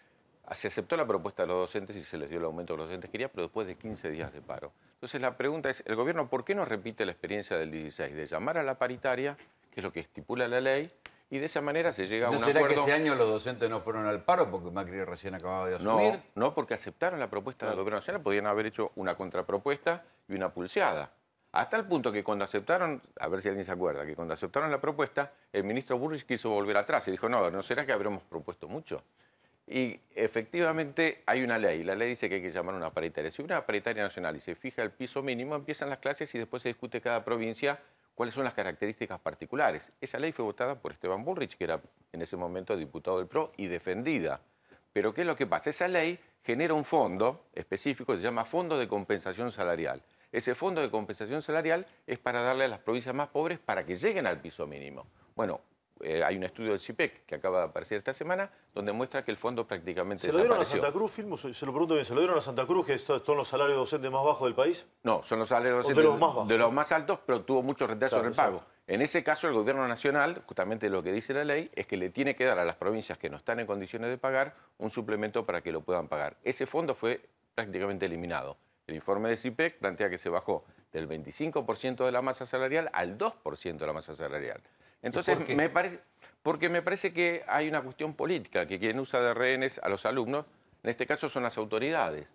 se aceptó la propuesta de los docentes y se les dio el aumento que los docentes querían, pero después de 15 días de paro. Entonces la pregunta es, ¿el gobierno por qué no repite la experiencia del 16? De llamar a la paritaria, que es lo que estipula la ley, y de esa manera se llega a un acuerdo. ¿No será que ese año los docentes no fueron al paro porque Macri recién acababa de asumir? No, porque aceptaron la propuesta del gobierno nacional, podían haber hecho una contrapropuesta y una pulseada. Hasta el punto que cuando aceptaron, a ver si alguien se acuerda, que cuando aceptaron la propuesta, el ministro Bullrich quiso volver atrás y dijo, ¿no será que habremos propuesto mucho? Y efectivamente hay una ley, la ley dice que hay que llamar a una paritaria. Si una paritaria nacional y se fija el piso mínimo, empiezan las clases y después se discute cada provincia cuáles son las características particulares. Esa ley fue votada por Esteban Bullrich, que era en ese momento diputado del PRO, y defendida. Pero ¿qué es lo que pasa? Esa ley genera un fondo específico que se llama Fondo de Compensación Salarial. Ese fondo de compensación salarial es para darle a las provincias más pobres para que lleguen al piso mínimo. Bueno, hay un estudio del CIPEC que acaba de aparecer esta semana donde muestra que el fondo prácticamente desapareció. ¿Se lo dieron a Santa Cruz, Filmo? Se lo pregunto bien, ¿se lo dieron a Santa Cruz, que son los salarios docentes más bajos del país? No, son los salarios docentes de los más altos, pero tuvo mucho retraso en el pago. En ese caso, el gobierno nacional, justamente lo que dice la ley, es que le tiene que dar a las provincias que no están en condiciones de pagar un suplemento para que lo puedan pagar. Ese fondo fue prácticamente eliminado. El informe de CIPEC plantea que se bajó del 25% de la masa salarial al 2% de la masa salarial. Entonces, porque me parece que hay una cuestión política, que quien usa de rehenes a los alumnos, en este caso son las autoridades.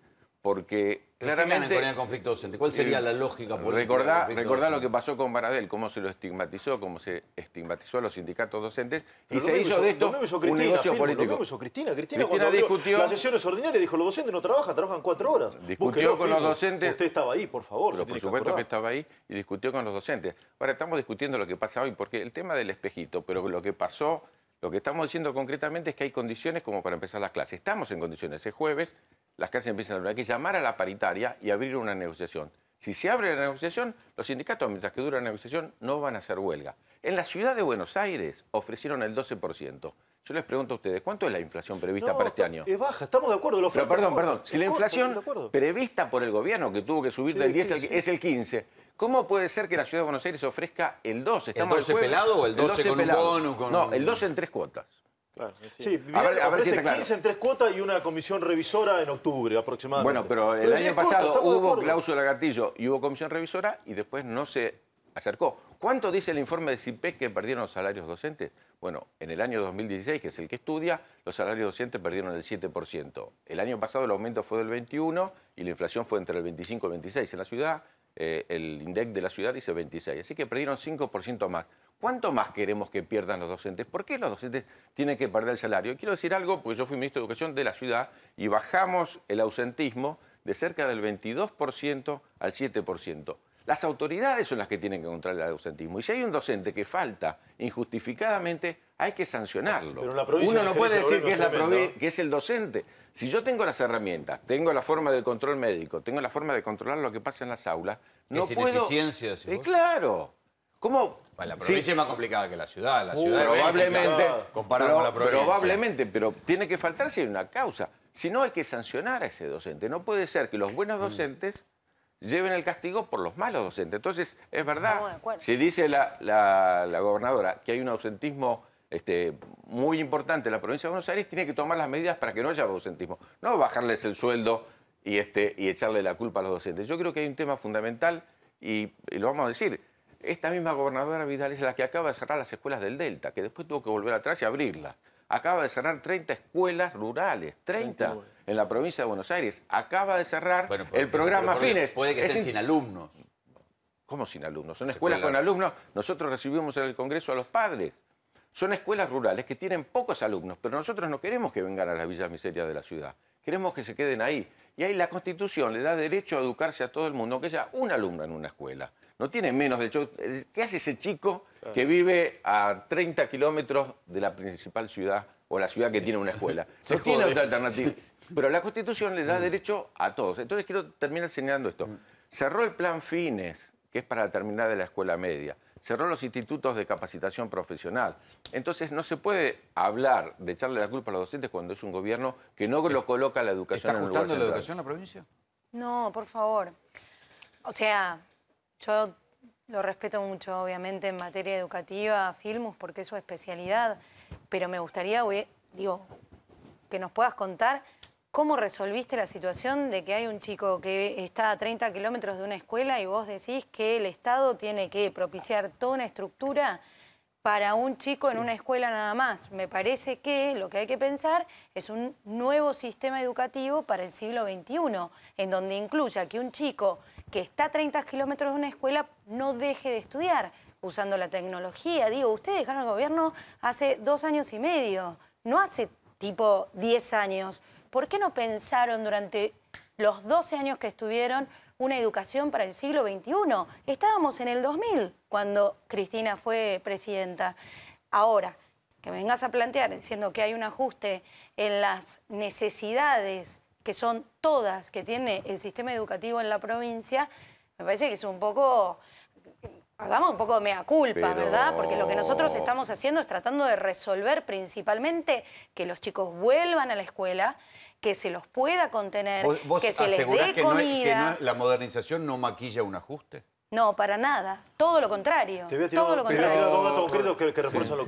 porque claramente... ¿Qué ganan con el conflicto docente? ¿Cuál sería la lógica política? Recordá lo que pasó con Baradel, cómo se lo estigmatizó, cómo se estigmatizó a los sindicatos docentes, y se hizo de esto un negocio político. Lo mismo hizo Cristina. Cristina cuando discutió las sesiones ordinarias dijo, los docentes no trabajan 4 horas. Discutió con los docentes. Usted estaba ahí, por favor. Pero por supuesto que estaba ahí y discutió con los docentes. Ahora estamos discutiendo lo que pasa hoy, porque el tema del espejito, pero lo que pasó, lo que estamos diciendo concretamente es que hay condiciones como para empezar las clases. Estamos en condiciones. Ese jueves las clases empiezan a... Hay que llamar a la paritaria y abrir una negociación. Si se abre la negociación, los sindicatos, mientras que dura la negociación, no van a hacer huelga. En la ciudad de Buenos Aires ofrecieron el 12%. Yo les pregunto a ustedes, ¿cuánto es la inflación prevista para este año? Es baja, estamos de acuerdo. Pero perdón, si la inflación prevista por el gobierno, que tuvo que subir del 10 es el 15, ¿cómo puede ser que la ciudad de Buenos Aires ofrezca el 12? ¿El 12 pelado o el 12 con un bono? No, el 12 en 3 cuotas. Claro, sí, ofrece 15 en 3 cuotas y una comisión revisora en octubre aproximadamente. Bueno, pero el año pasado hubo cláusula gatillo y hubo comisión revisora y después no se acercó. ¿Cuánto dice el informe de CIPEC que perdieron los salarios docentes? Bueno, en el año 2016, que es el que estudia, los salarios docentes perdieron el 7%. El año pasado el aumento fue del 21% y la inflación fue entre el 25 y el 26%. En la ciudad, el INDEC de la ciudad dice 26%, así que perdieron 5% más. ¿Cuánto más queremos que pierdan los docentes? ¿Por qué los docentes tienen que perder el salario? Quiero decir algo, porque yo fui ministro de Educación de la ciudad y bajamos el ausentismo de cerca del 22% al 7%. Las autoridades son las que tienen que controlar el ausentismo. Y si hay un docente que falta injustificadamente, hay que sancionarlo. Pero la provincia uno no puede decir que es el docente. Si yo tengo las herramientas, tengo la forma del control médico, tengo la forma de controlar lo que pasa en las aulas, no puedo... ¿Es ineficiencia? Claro. ¿Cómo? Bueno, la provincia es más complicada que la ciudad. La ciudad probablemente, comparado con la provincia. Probablemente, pero tiene que faltar si hay una causa. Si no, hay que sancionar a ese docente. No puede ser que los buenos docentes lleven el castigo por los malos docentes. Entonces, es verdad, si dice la gobernadora que hay un ausentismo muy importante en la provincia de Buenos Aires, tiene que tomar las medidas para que no haya ausentismo. No bajarles el sueldo y echarle la culpa a los docentes. Yo creo que hay un tema fundamental y lo vamos a decir. Esta misma gobernadora Vidal es la que acaba de cerrar las escuelas del Delta, que después tuvo que volver atrás y abrirlas. Acaba de cerrar 30 escuelas rurales, 30 en la provincia de Buenos Aires. Acaba de cerrar el programa Fines. Puede que estén sin alumnos. ¿Cómo sin alumnos? Son escuelas con alumnos. Nosotros recibimos en el Congreso a los padres. Son escuelas rurales que tienen pocos alumnos, pero nosotros no queremos que vengan a las villas miserias de la ciudad. Queremos que se queden ahí. Y ahí la Constitución le da derecho a educarse a todo el mundo, que haya un alumno en una escuela. No tiene menos derecho. ¿Qué hace ese chico que vive a 30 kilómetros de la principal ciudad o la ciudad que tiene una escuela? No tiene otra alternativa. Pero la Constitución le da derecho a todos. Entonces quiero terminar señalando esto. Cerró el plan Fines, que es para terminar de la escuela media. Cerró los institutos de capacitación profesional. Entonces no se puede hablar de echarle la culpa a los docentes cuando es un gobierno que no lo coloca la educación en un lugar central. ¿Está ajustando la educación en la provincia? No, por favor. O sea, yo lo respeto mucho, obviamente, en materia educativa, Filmus, porque es su especialidad, pero me gustaría, que nos puedas contar cómo resolviste la situación de que hay un chico que está a 30 kilómetros de una escuela y vos decís que el Estado tiene que propiciar toda una estructura para un chico en una escuela nada más. Me parece que lo que hay que pensar es un nuevo sistema educativo para el siglo XXI, en donde incluya que un chico que está a 30 kilómetros de una escuela no deje de estudiar usando la tecnología. Digo, ustedes dejaron el gobierno hace 2 años y medio, no hace tipo 10 años. ¿Por qué no pensaron durante los 12 años que estuvieron una educación para el siglo XXI? Estábamos en el 2000 cuando Cristina fue presidenta. Ahora, que me vengas a plantear diciendo que hay un ajuste en las necesidades que son todas que tiene el sistema educativo en la provincia, me parece que es un poco... Hagamos un poco de mea culpa, ¿verdad? Porque lo que nosotros estamos haciendo es tratando de resolver principalmente que los chicos vuelvan a la escuela, que se los pueda contener, ¿Vos que se les dé comida. ¿La modernización no maquilla un ajuste? No, para nada. Todo lo contrario. Te voy a tirar dos datos concretos que refuerzan lo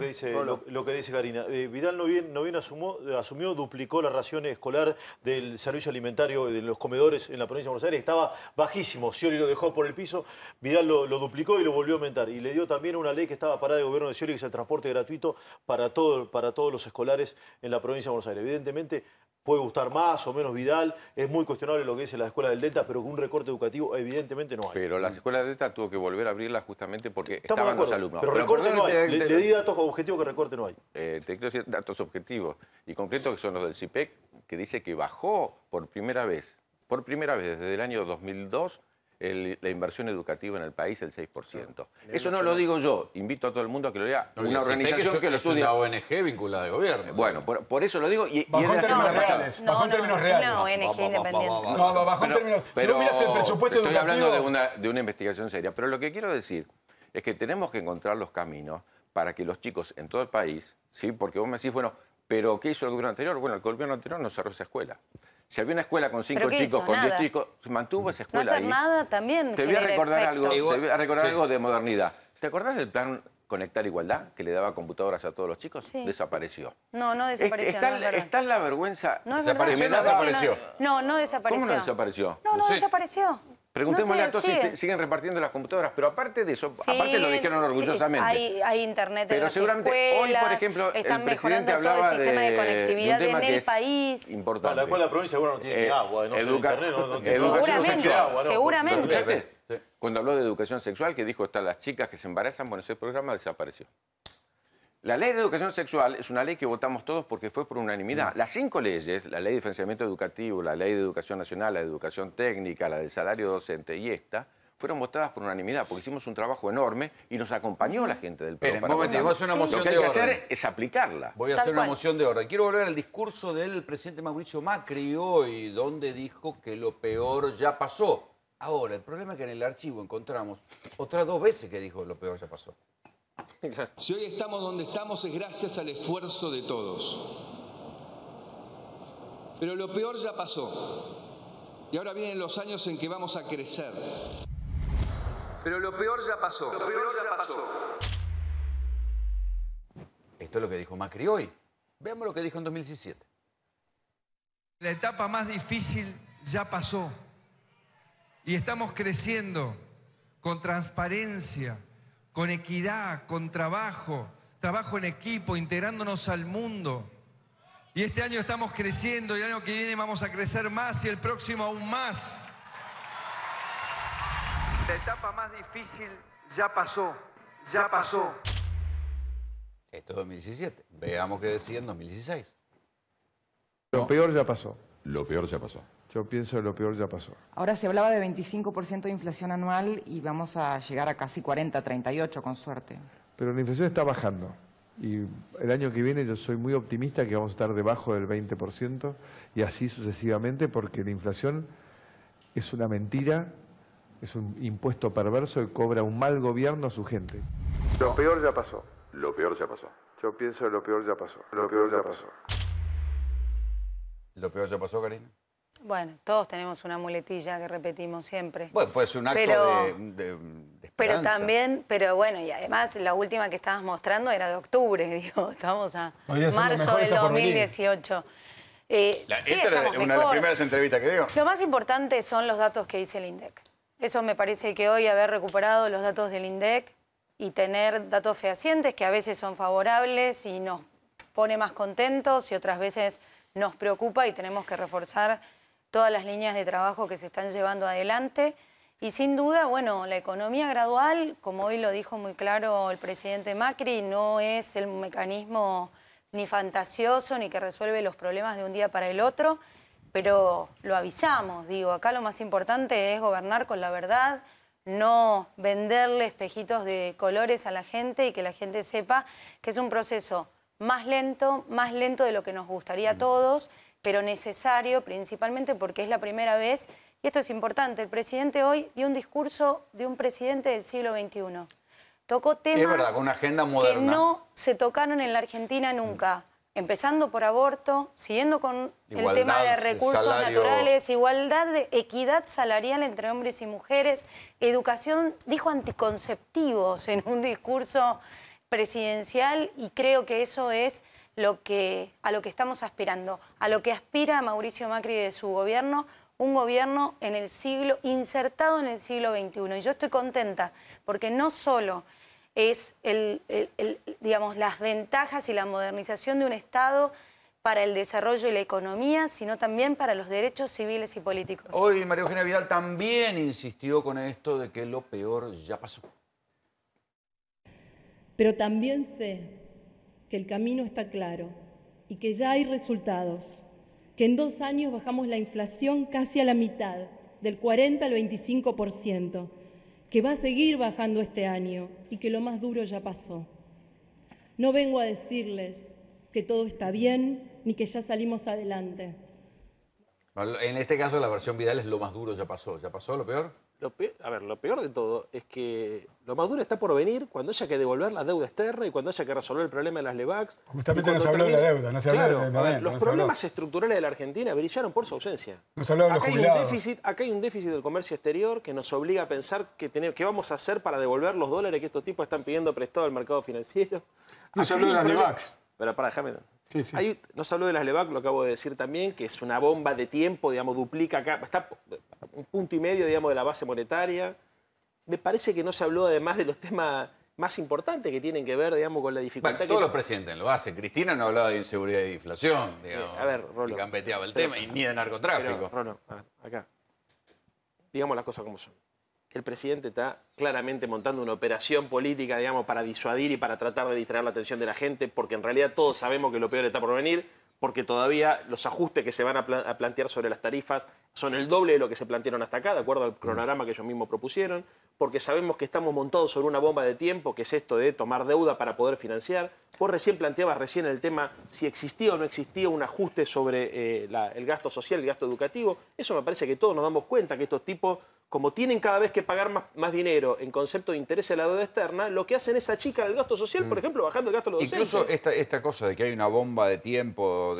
que dice Karina. Vidal no bien asumió, duplicó la ración escolar del servicio alimentario de los comedores en la provincia de Buenos Aires. Estaba bajísimo. Scioli lo dejó por el piso. Vidal lo duplicó y lo volvió a aumentar. Y le dio también una ley que estaba parada de gobierno de Scioli, que es el transporte gratuito para todos los escolares en la provincia de Buenos Aires. Evidentemente, puede gustar más o menos Vidal, es muy cuestionable lo que dice la escuela del Delta, pero con un recorte educativo evidentemente no hay. Pero las escuelas del Delta tuvo que volver a abrirlas justamente porque estaban los alumnos. Pero recorte no hay. Le di datos objetivos que recorte no hay. Te quiero decir datos objetivos y concretos que son los del CIPEC, que dice que bajó por primera vez desde el año 2002, la inversión educativa en el país el 6%. Eso no lo digo yo, invito a todo el mundo a que lo lea. Una organización que lo estudia. Es una ONG vinculada al gobierno. Bueno, por eso lo digo. Bajó en términos reales. Bajó en términos reales. Una ONG independiente. No, bajó en términos... Si vos mirás el presupuesto educativo... Estoy hablando de una investigación seria. Pero lo que quiero decir es que tenemos que encontrar los caminos para que los chicos en todo el país, ¿sí? Porque vos me decís, bueno, ¿pero qué hizo el gobierno anterior? Bueno, el gobierno anterior no cerró esa escuela. Si había una escuela con 5 chicos, con 10 chicos, se mantuvo esa escuela ahí. No hacer nada también. Te voy a recordar algo de modernidad. ¿Te acordás del plan Conectar Igualdad, que le daba computadoras a todos los chicos? Sí. Desapareció. No desapareció. Está en la vergüenza. No es ¿Desapareció? verdad. ¿Desapareció? No desapareció. ¿Cómo no desapareció? No desapareció. Preguntémosle a todos si siguen repartiendo las computadoras, pero aparte de eso, aparte lo dijeron orgullosamente. Sí, hay internet en las seguramente escuelas, hoy, por ejemplo, están el mejorando presidente todo el sistema de de conectividad en el país. Importante. La escuela de la provincia no tiene ni agua, no sé, internet, no tiene agua. Seguramente. Cuando habló de educación sexual, que dijo están las chicas que se embarazan, bueno, ese programa desapareció. La ley de educación sexual es una ley que votamos todos porque fue por unanimidad. Las 5 leyes, la ley de financiamiento educativo, la ley de educación nacional, la de educación técnica, la del salario docente y esta, fueron votadas por unanimidad porque hicimos un trabajo enorme y nos acompañó la gente del PRO. Esperen, un momento, voy a hacer una moción de orden. Lo que hay que hacer es aplicarla. Voy a hacer una moción de orden. Quiero volver al discurso del presidente Mauricio Macri hoy, donde dijo que lo peor ya pasó. Ahora, el problema es que en el archivo encontramos otras 2 veces que dijo lo peor ya pasó. Si hoy estamos donde estamos es gracias al esfuerzo de todos. Pero lo peor ya pasó. Y ahora vienen los años en que vamos a crecer. Pero lo peor ya pasó. Lo peor ya pasó. Esto es lo que dijo Macri hoy. Veamos lo que dijo en 2017. La etapa más difícil ya pasó. Y estamos creciendo con transparencia, con equidad, con trabajo en equipo, integrándonos al mundo. Y este año estamos creciendo y el año que viene vamos a crecer más y el próximo aún más. La etapa más difícil ya pasó, ya pasó. Esto es 2017. Veamos qué decía en 2016. Lo peor ya pasó. Lo peor ya pasó. Yo pienso que lo peor ya pasó. Ahora se hablaba de 25% de inflación anual y vamos a llegar a casi 40, 38 con suerte. Pero la inflación está bajando. Y el año que viene yo soy muy optimista que vamos a estar debajo del 20% y así sucesivamente porque la inflación es una mentira, es un impuesto perverso que cobra un mal gobierno a su gente. Lo peor ya pasó. Lo peor ya pasó. Yo pienso que lo peor ya pasó. Lo peor ya pasó. ¿Lo peor ya pasó, Karina? Bueno, todos tenemos una muletilla que repetimos siempre. Bueno, puede ser un acto de pero también, pero bueno, y además la última que estabas mostrando era de octubre, digo, estamos a marzo del 2018. Esta era una de las primeras entrevistas que dio. Lo más importante son los datos que dice el INDEC. Eso me parece que hoy haber recuperado los datos del INDEC y tener datos fehacientes que a veces son favorables y nos pone más contentos y otras veces nos preocupa y tenemos que reforzar todas las líneas de trabajo que se están llevando adelante. Y sin duda, bueno, la economía gradual, como hoy lo dijo muy claro el presidente Macri, no es el mecanismo ni fantasioso ni que resuelve los problemas de un día para el otro, pero lo avisamos, digo, acá lo más importante es gobernar con la verdad, no venderle espejitos de colores a la gente y que la gente sepa que es un proceso más lento de lo que nos gustaría a todos, pero necesario principalmente porque es la primera vez, y esto es importante, el presidente hoy dio un discurso de un presidente del siglo XXI. Tocó temas es verdad, con una agenda moderna que no se tocaron en la Argentina nunca. empezando por aborto, siguiendo con Igualdad, el tema de recursos salario. naturales, igualdad, equidad salarial entre hombres y mujeres, educación, dijo anticonceptivos en un discurso presidencial, y creo que eso es a lo que estamos aspirando, a lo que aspira Mauricio Macri de su gobierno, un gobierno en el siglo, insertado en el siglo XXI. Y yo estoy contenta porque no solo es digamos, las ventajas y la modernización de un Estado para el desarrollo y la economía, sino también para los derechos civiles y políticos. Hoy María Eugenia Vidal también insistió con esto de que lo peor ya pasó. Pero también sé que el camino está claro y que ya hay resultados, que en 2 años bajamos la inflación casi a la mitad, del 40 al 25%, que va a seguir bajando este año y que lo más duro ya pasó. No vengo a decirles que todo está bien ni que ya salimos adelante. En este caso la versión Vidal es lo más duro ya pasó. ¿Ya pasó lo peor? Lo peor de todo es que lo más duro está por venir cuando haya que devolver la deuda externa y cuando haya que resolver el problema de las LEVACs. Justamente no se habló de la deuda, no se habló de la los problemas estructurales de la Argentina brillaron por su ausencia. No se habló de los jubilados. Acá hay un déficit del comercio exterior que nos obliga a pensar qué vamos a hacer para devolver los dólares que estos tipos están pidiendo prestado al mercado financiero. No se habló de las LEVACs. Pero déjame. Sí, sí. No se habló de las LEVAC, lo acabo de decir también, que es una bomba de tiempo, digamos, duplica acá, está 1,5 puntos, digamos, de la base monetaria. Me parece que no se habló además de los temas más importantes que tienen que ver, digamos, con la dificultad. Bueno, todos los presidentes lo hacen. Cristina no hablaba de inseguridad y de inflación, digamos. A ver, Rolo. Y gambeteaba el tema, y ni de narcotráfico. Pero, Rolo, a ver, acá. Digamos las cosas como son. El presidente está claramente montando una operación política, digamos, para disuadir y para tratar de distraer la atención de la gente, porque en realidad todos sabemos que lo peor está por venir, porque todavía los ajustes que se van a plantear sobre las tarifas son el doble de lo que se plantearon hasta acá, de acuerdo al cronograma que ellos mismos propusieron, porque sabemos que estamos montados sobre una bomba de tiempo, que es esto de tomar deuda para poder financiar. Vos planteabas el tema si existía o no existía un ajuste sobre el gasto social, el gasto educativo. Eso me parece que todos nos damos cuenta que estos tipos, como tienen cada vez que pagar más dinero en concepto de interés de la deuda externa, lo que hacen es achicar el gasto social, por ejemplo, bajando el gasto de los docentes. Incluso esta cosa de que hay una bomba de tiempo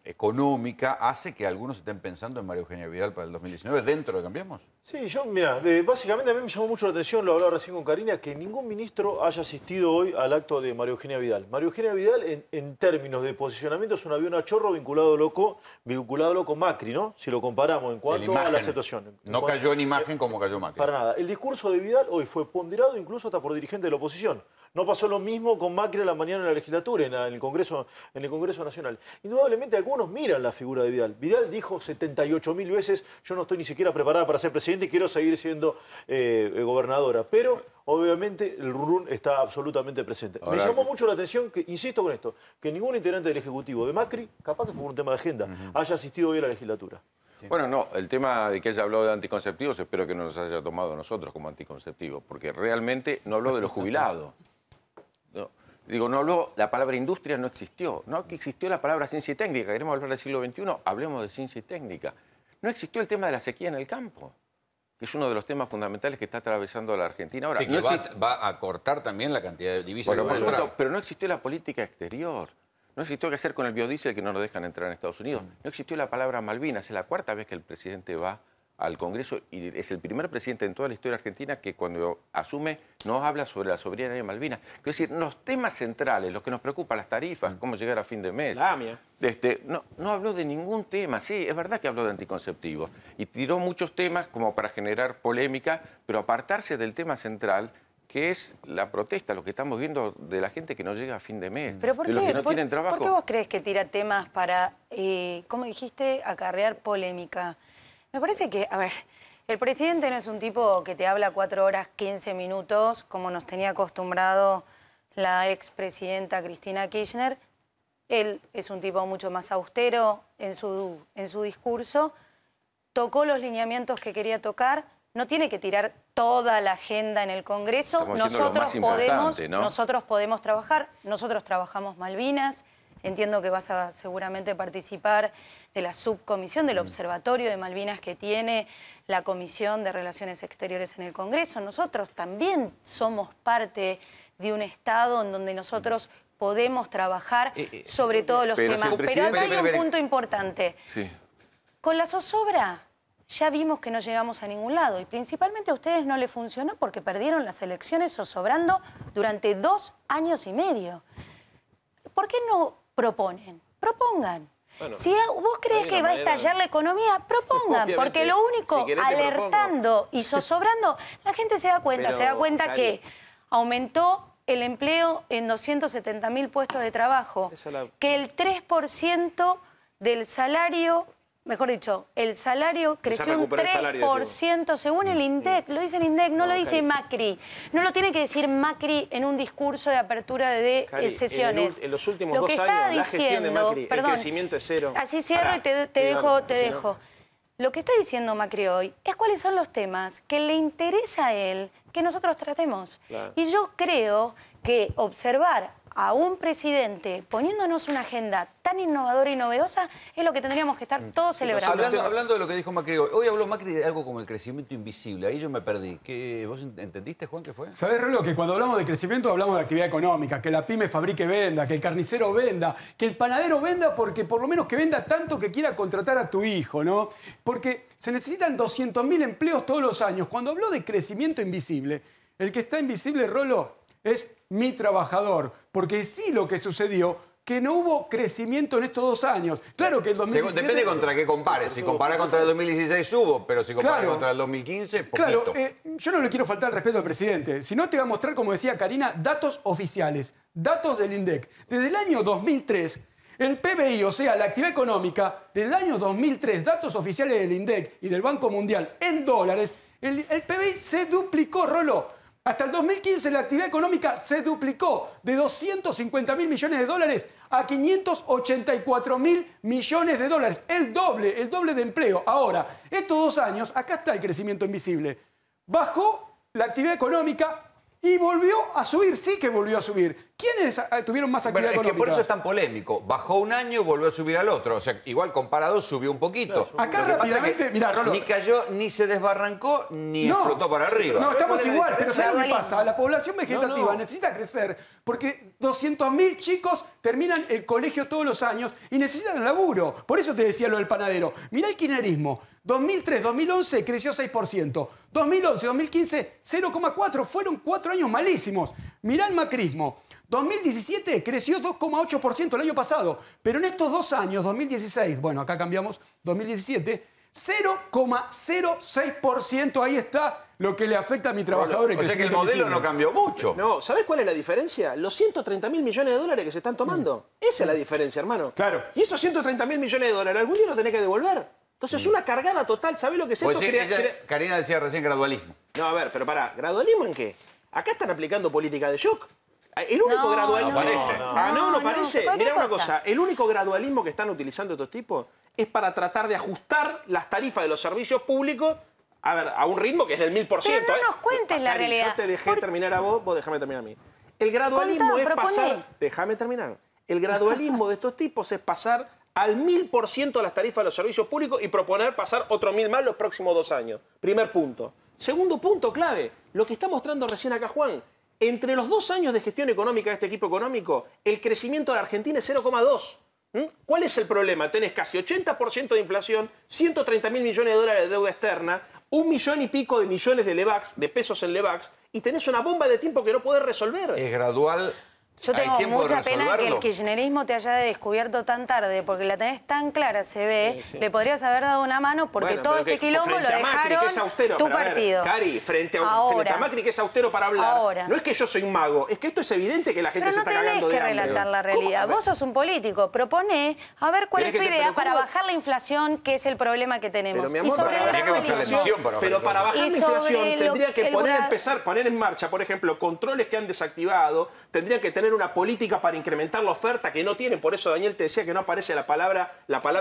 económica hace que algunos estén pensando en María Eugenia Vidal para el 2019 dentro de Cambiemos. Sí, mira, básicamente a mí me llamó mucho la atención, lo hablaba recién con Karina, que ningún ministro haya asistido hoy al acto de María Eugenia Vidal. María Eugenia Vidal, en términos de posicionamiento, es un avión a chorro vinculado con Macri, ¿no? Si lo comparamos en cuanto a la situación. No cayó en imagen como cayó Macri. Para nada. El discurso de Vidal hoy fue ponderado incluso hasta por dirigentes de la oposición. No pasó lo mismo con Macri a la mañana en la legislatura, en el Congreso Nacional. Indudablemente algunos miran la figura de Vidal. Vidal dijo 78.000 veces, yo no estoy ni siquiera preparada para ser presidente y quiero seguir siendo gobernadora. Pero obviamente el run está absolutamente presente. Me llamó mucho la atención, que, insisto con esto, que ningún integrante del Ejecutivo de Macri, capaz que fue un tema de agenda, haya asistido hoy a la legislatura. Sí. Bueno, no, el tema de que ella habló de anticonceptivos, espero que no nos haya tomado a nosotros como anticonceptivos, porque realmente no habló de los jubilados. No habló, la palabra industria no existió. No que existió la palabra ciencia y técnica. Queremos hablar del siglo XXI, hablemos de ciencia y técnica. No existió el tema de la sequía en el campo, que es uno de los temas fundamentales que está atravesando la Argentina ahora. Sí, que va a cortar también la cantidad de divisas. Bueno, por supuesto, pero no existió la política exterior. No existió qué hacer con el biodiesel que no nos dejan entrar en Estados Unidos. No existió la palabra Malvinas. Es la 4ª vez que el presidente va al Congreso y es el primer presidente en toda la historia argentina que cuando asume no habla sobre la soberanía de Malvinas. Es decir, los temas centrales, los que nos preocupan, las tarifas, cómo llegar a fin de mes. La AMIA. No habló de ningún tema. Sí, es verdad que habló de anticonceptivos y tiró muchos temas como para generar polémica, pero apartarse del tema central, que es la protesta, lo que estamos viendo de la gente que no llega a fin de mes, ¿pero por de qué? los que no tienen trabajo. ¿Por qué vos crees que tira temas para, como dijiste, acarrear polémica? Me parece que, a ver, el presidente no es un tipo que te habla 4 horas 15 minutos, como nos tenía acostumbrado la expresidenta Cristina Kirchner. Él es un tipo mucho más austero en su discurso. Tocó los lineamientos que quería tocar. No tiene que tirar toda la agenda en el Congreso. Nosotros podemos trabajar. Nosotros trabajamos Malvinas. Entiendo que vas a seguramente participar de la subcomisión del Observatorio de Malvinas que tiene la Comisión de Relaciones Exteriores en el Congreso. Nosotros también somos parte de un Estado en donde nosotros podemos trabajar sobre todos los temas. Pero acá hay un punto importante. Sí. Con la zozobra ya vimos que no llegamos a ningún lado y principalmente a ustedes no les funcionó porque perdieron las elecciones zozobrando durante 2 años y medio. ¿Por qué no proponen? Propongan. Bueno, si vos crees que va a estallar la economía, propongan, porque lo único, si alertando y zozobrando, la gente se da cuenta, que aumentó el empleo en 270.000 puestos de trabajo, que el 3% del salario, mejor dicho, el salario creció un 3% según el INDEC, lo dice el INDEC, no lo dice Macri. No lo tiene que decir Macri en un discurso de apertura de sesiones. En los últimos 2 años, la gestión de Macri, el crecimiento es cero. Así cierro y te dejo. Lo que está diciendo Macri hoy es cuáles son los temas que le interesa a él que nosotros tratemos. Claro. Y yo creo que observar a un presidente poniéndonos una agenda tan innovadora y novedosa es lo que tendríamos que estar todos celebrando. Hablando de lo que dijo Macri hoy habló Macri de algo como el crecimiento invisible. Ahí yo me perdí. ¿Vos entendiste, Juan, qué fue? ¿Sabés, Rolo, que cuando hablamos de crecimiento hablamos de actividad económica, que la pyme fabrique venda, que el carnicero venda, que el panadero venda porque por lo menos que venda tanto que quiera contratar a tu hijo, ¿no? Porque se necesitan 200.000 empleos todos los años. Cuando habló de crecimiento invisible, el que está invisible, Rolo, es mi trabajador, porque sí lo que sucedió, que no hubo crecimiento en estos 2 años. Claro que el 2017... Depende contra qué compares. Si compara contra el 2016 hubo, pero si compara contra el 2015, poquito. Claro, yo no le quiero faltar el respeto al presidente. Si no, te voy a mostrar, como decía Karina, datos oficiales, datos del INDEC. Desde el año 2003, el PBI, o sea, la actividad económica, desde el año 2003, datos oficiales del INDEC y del Banco Mundial en dólares, el PBI se duplicó, Rolo. Hasta el 2015 la actividad económica se duplicó de 250.000 millones de dólares a 584.000 millones de dólares. El doble de empleo. Ahora, estos 2 años, acá está el crecimiento invisible. Bajó la actividad económica y volvió a subir, sí que volvió a subir. ¿Quiénes tuvieron más actividad económica? Es que por eso es tan polémico. Bajó un año y volvió a subir al otro. O sea, igual comparado subió un poquito. Claro, acá rápidamente, mirá, Rolo. Ni cayó, ni se desbarrancó, ni explotó para arriba. No, estamos igual, pero ¿sabes lo que pasa? La población vegetativa necesita crecer porque 200.000 chicos terminan el colegio todos los años y necesitan laburo. Por eso te decía lo del panadero. Mirá el kirchnerismo. 2003, 2011 creció 6%. 2011, 2015, 0,4%. Fueron 4 años malísimos. Mirá el macrismo. 2017 creció 2,8% el año pasado. Pero en estos 2 años, 2016, bueno, acá cambiamos, 2017, 0,06%. Ahí está lo que le afecta a mi trabajador. O sea que el modelo no cambió mucho. No, ¿sabés cuál es la diferencia? Los 130.000 millones de dólares que se están tomando. Esa es la diferencia, hermano. Claro. Y esos 130.000 millones de dólares, algún día los tenés que devolver. Entonces, una cargada total, ¿sabés lo que es esto? Karina decía recién gradualismo. No, a ver, pero pará, ¿gradualismo en qué? Acá están aplicando política de shock. El único gradualismo... No parece. No parece. Mirá una cosa, el único gradualismo que están utilizando estos tipos es para tratar de ajustar las tarifas de los servicios públicos a un ritmo que es del 1000%. Pero no nos cuentes la realidad. Yo te dejé terminar a vos déjame terminar a mí. El gradualismo es pasar... Déjame terminar. El gradualismo de estos tipos es pasar al 1000% de las tarifas de los servicios públicos y proponer pasar otro 1000 más los próximos 2 años. Primer punto. Segundo punto clave, lo que está mostrando recién acá Juan. Entre los 2 años de gestión económica de este equipo económico, el crecimiento de la Argentina es 0,2. ¿Cuál es el problema? Tenés casi 80% de inflación, 130.000 millones de dólares de deuda externa, 1 millón y pico de millones de LEVAX, de pesos en LEVAX, y tenés una bomba de tiempo que no podés resolver. Es gradual. Yo tengo mucha pena que el kirchnerismo te haya descubierto tan tarde, porque la tenés tan clara, se ve. Sí. Le podrías haber dado una mano, porque todo este quilombo lo dejaron Macri, que es austero, tu partido. Cari, frente a Macri, que es austero para hablar, no es que yo soy un mago, es que esto es evidente que la gente se está cagando de hambre. Pero no tenés que relatar la realidad. Vos sos un político, proponé a ver cuál es tu idea para bajar la inflación, que es el problema que tenemos. Pero, mi amor, para bajar la inflación tendría que poner en marcha, por ejemplo, controles que han desactivado, tendría que tener una política para incrementar la oferta que no tienen, por eso Daniel te decía que no aparece la palabra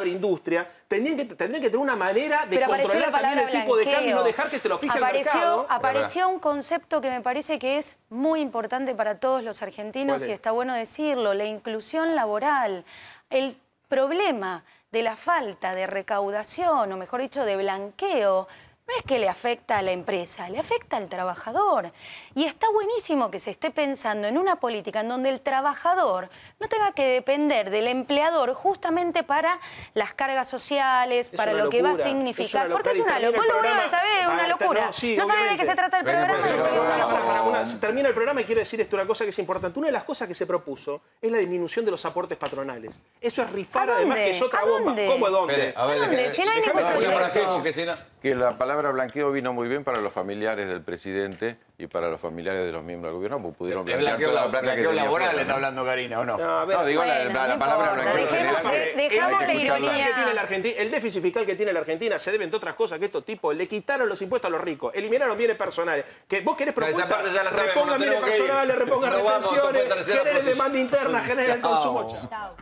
industria, tendrían que tener una manera de controlar también el tipo de cambio y no dejar que te lo fije el mercado. Apareció un concepto que me parece que es muy importante para todos los argentinos y está bueno decirlo, la inclusión laboral. El problema de la falta de recaudación, o mejor dicho, de blanqueo, no es que le afecta a la empresa, le afecta al trabajador. Y está buenísimo que se esté pensando en una política en donde el trabajador no tenga que depender del empleador justamente para las cargas sociales, para lo que va a significar. Porque es una locura. Vos lo único que sabés es una locura. No sabés de qué se trata el programa. Termina el programa y quiero decir esto, una cosa que es importante. Una de las cosas que se propuso es la disminución de los aportes patronales. Eso es rifar, además, que es otra bomba. ¿Cómo dónde? ¿A dónde? Si no hay ningún proyecto. Que la palabra blanqueo vino muy bien para los familiares del presidente y para los familiares de los miembros del gobierno, porque pudieron blanquear toda la plata que blanqueo tenía laboral fuera, está hablando Karina, ¿o no? No, digo la palabra blanqueo general. Dejamos la ironía. El déficit fiscal que tiene la Argentina se debe, entre otras cosas, que estos tipos le quitaron los impuestos a los ricos, eliminaron bienes personales. Que vos querés propuestas, esa parte ya la sabemos, repongan bienes personales, repongan retenciones, generen demanda interna, generen consumo. Chao.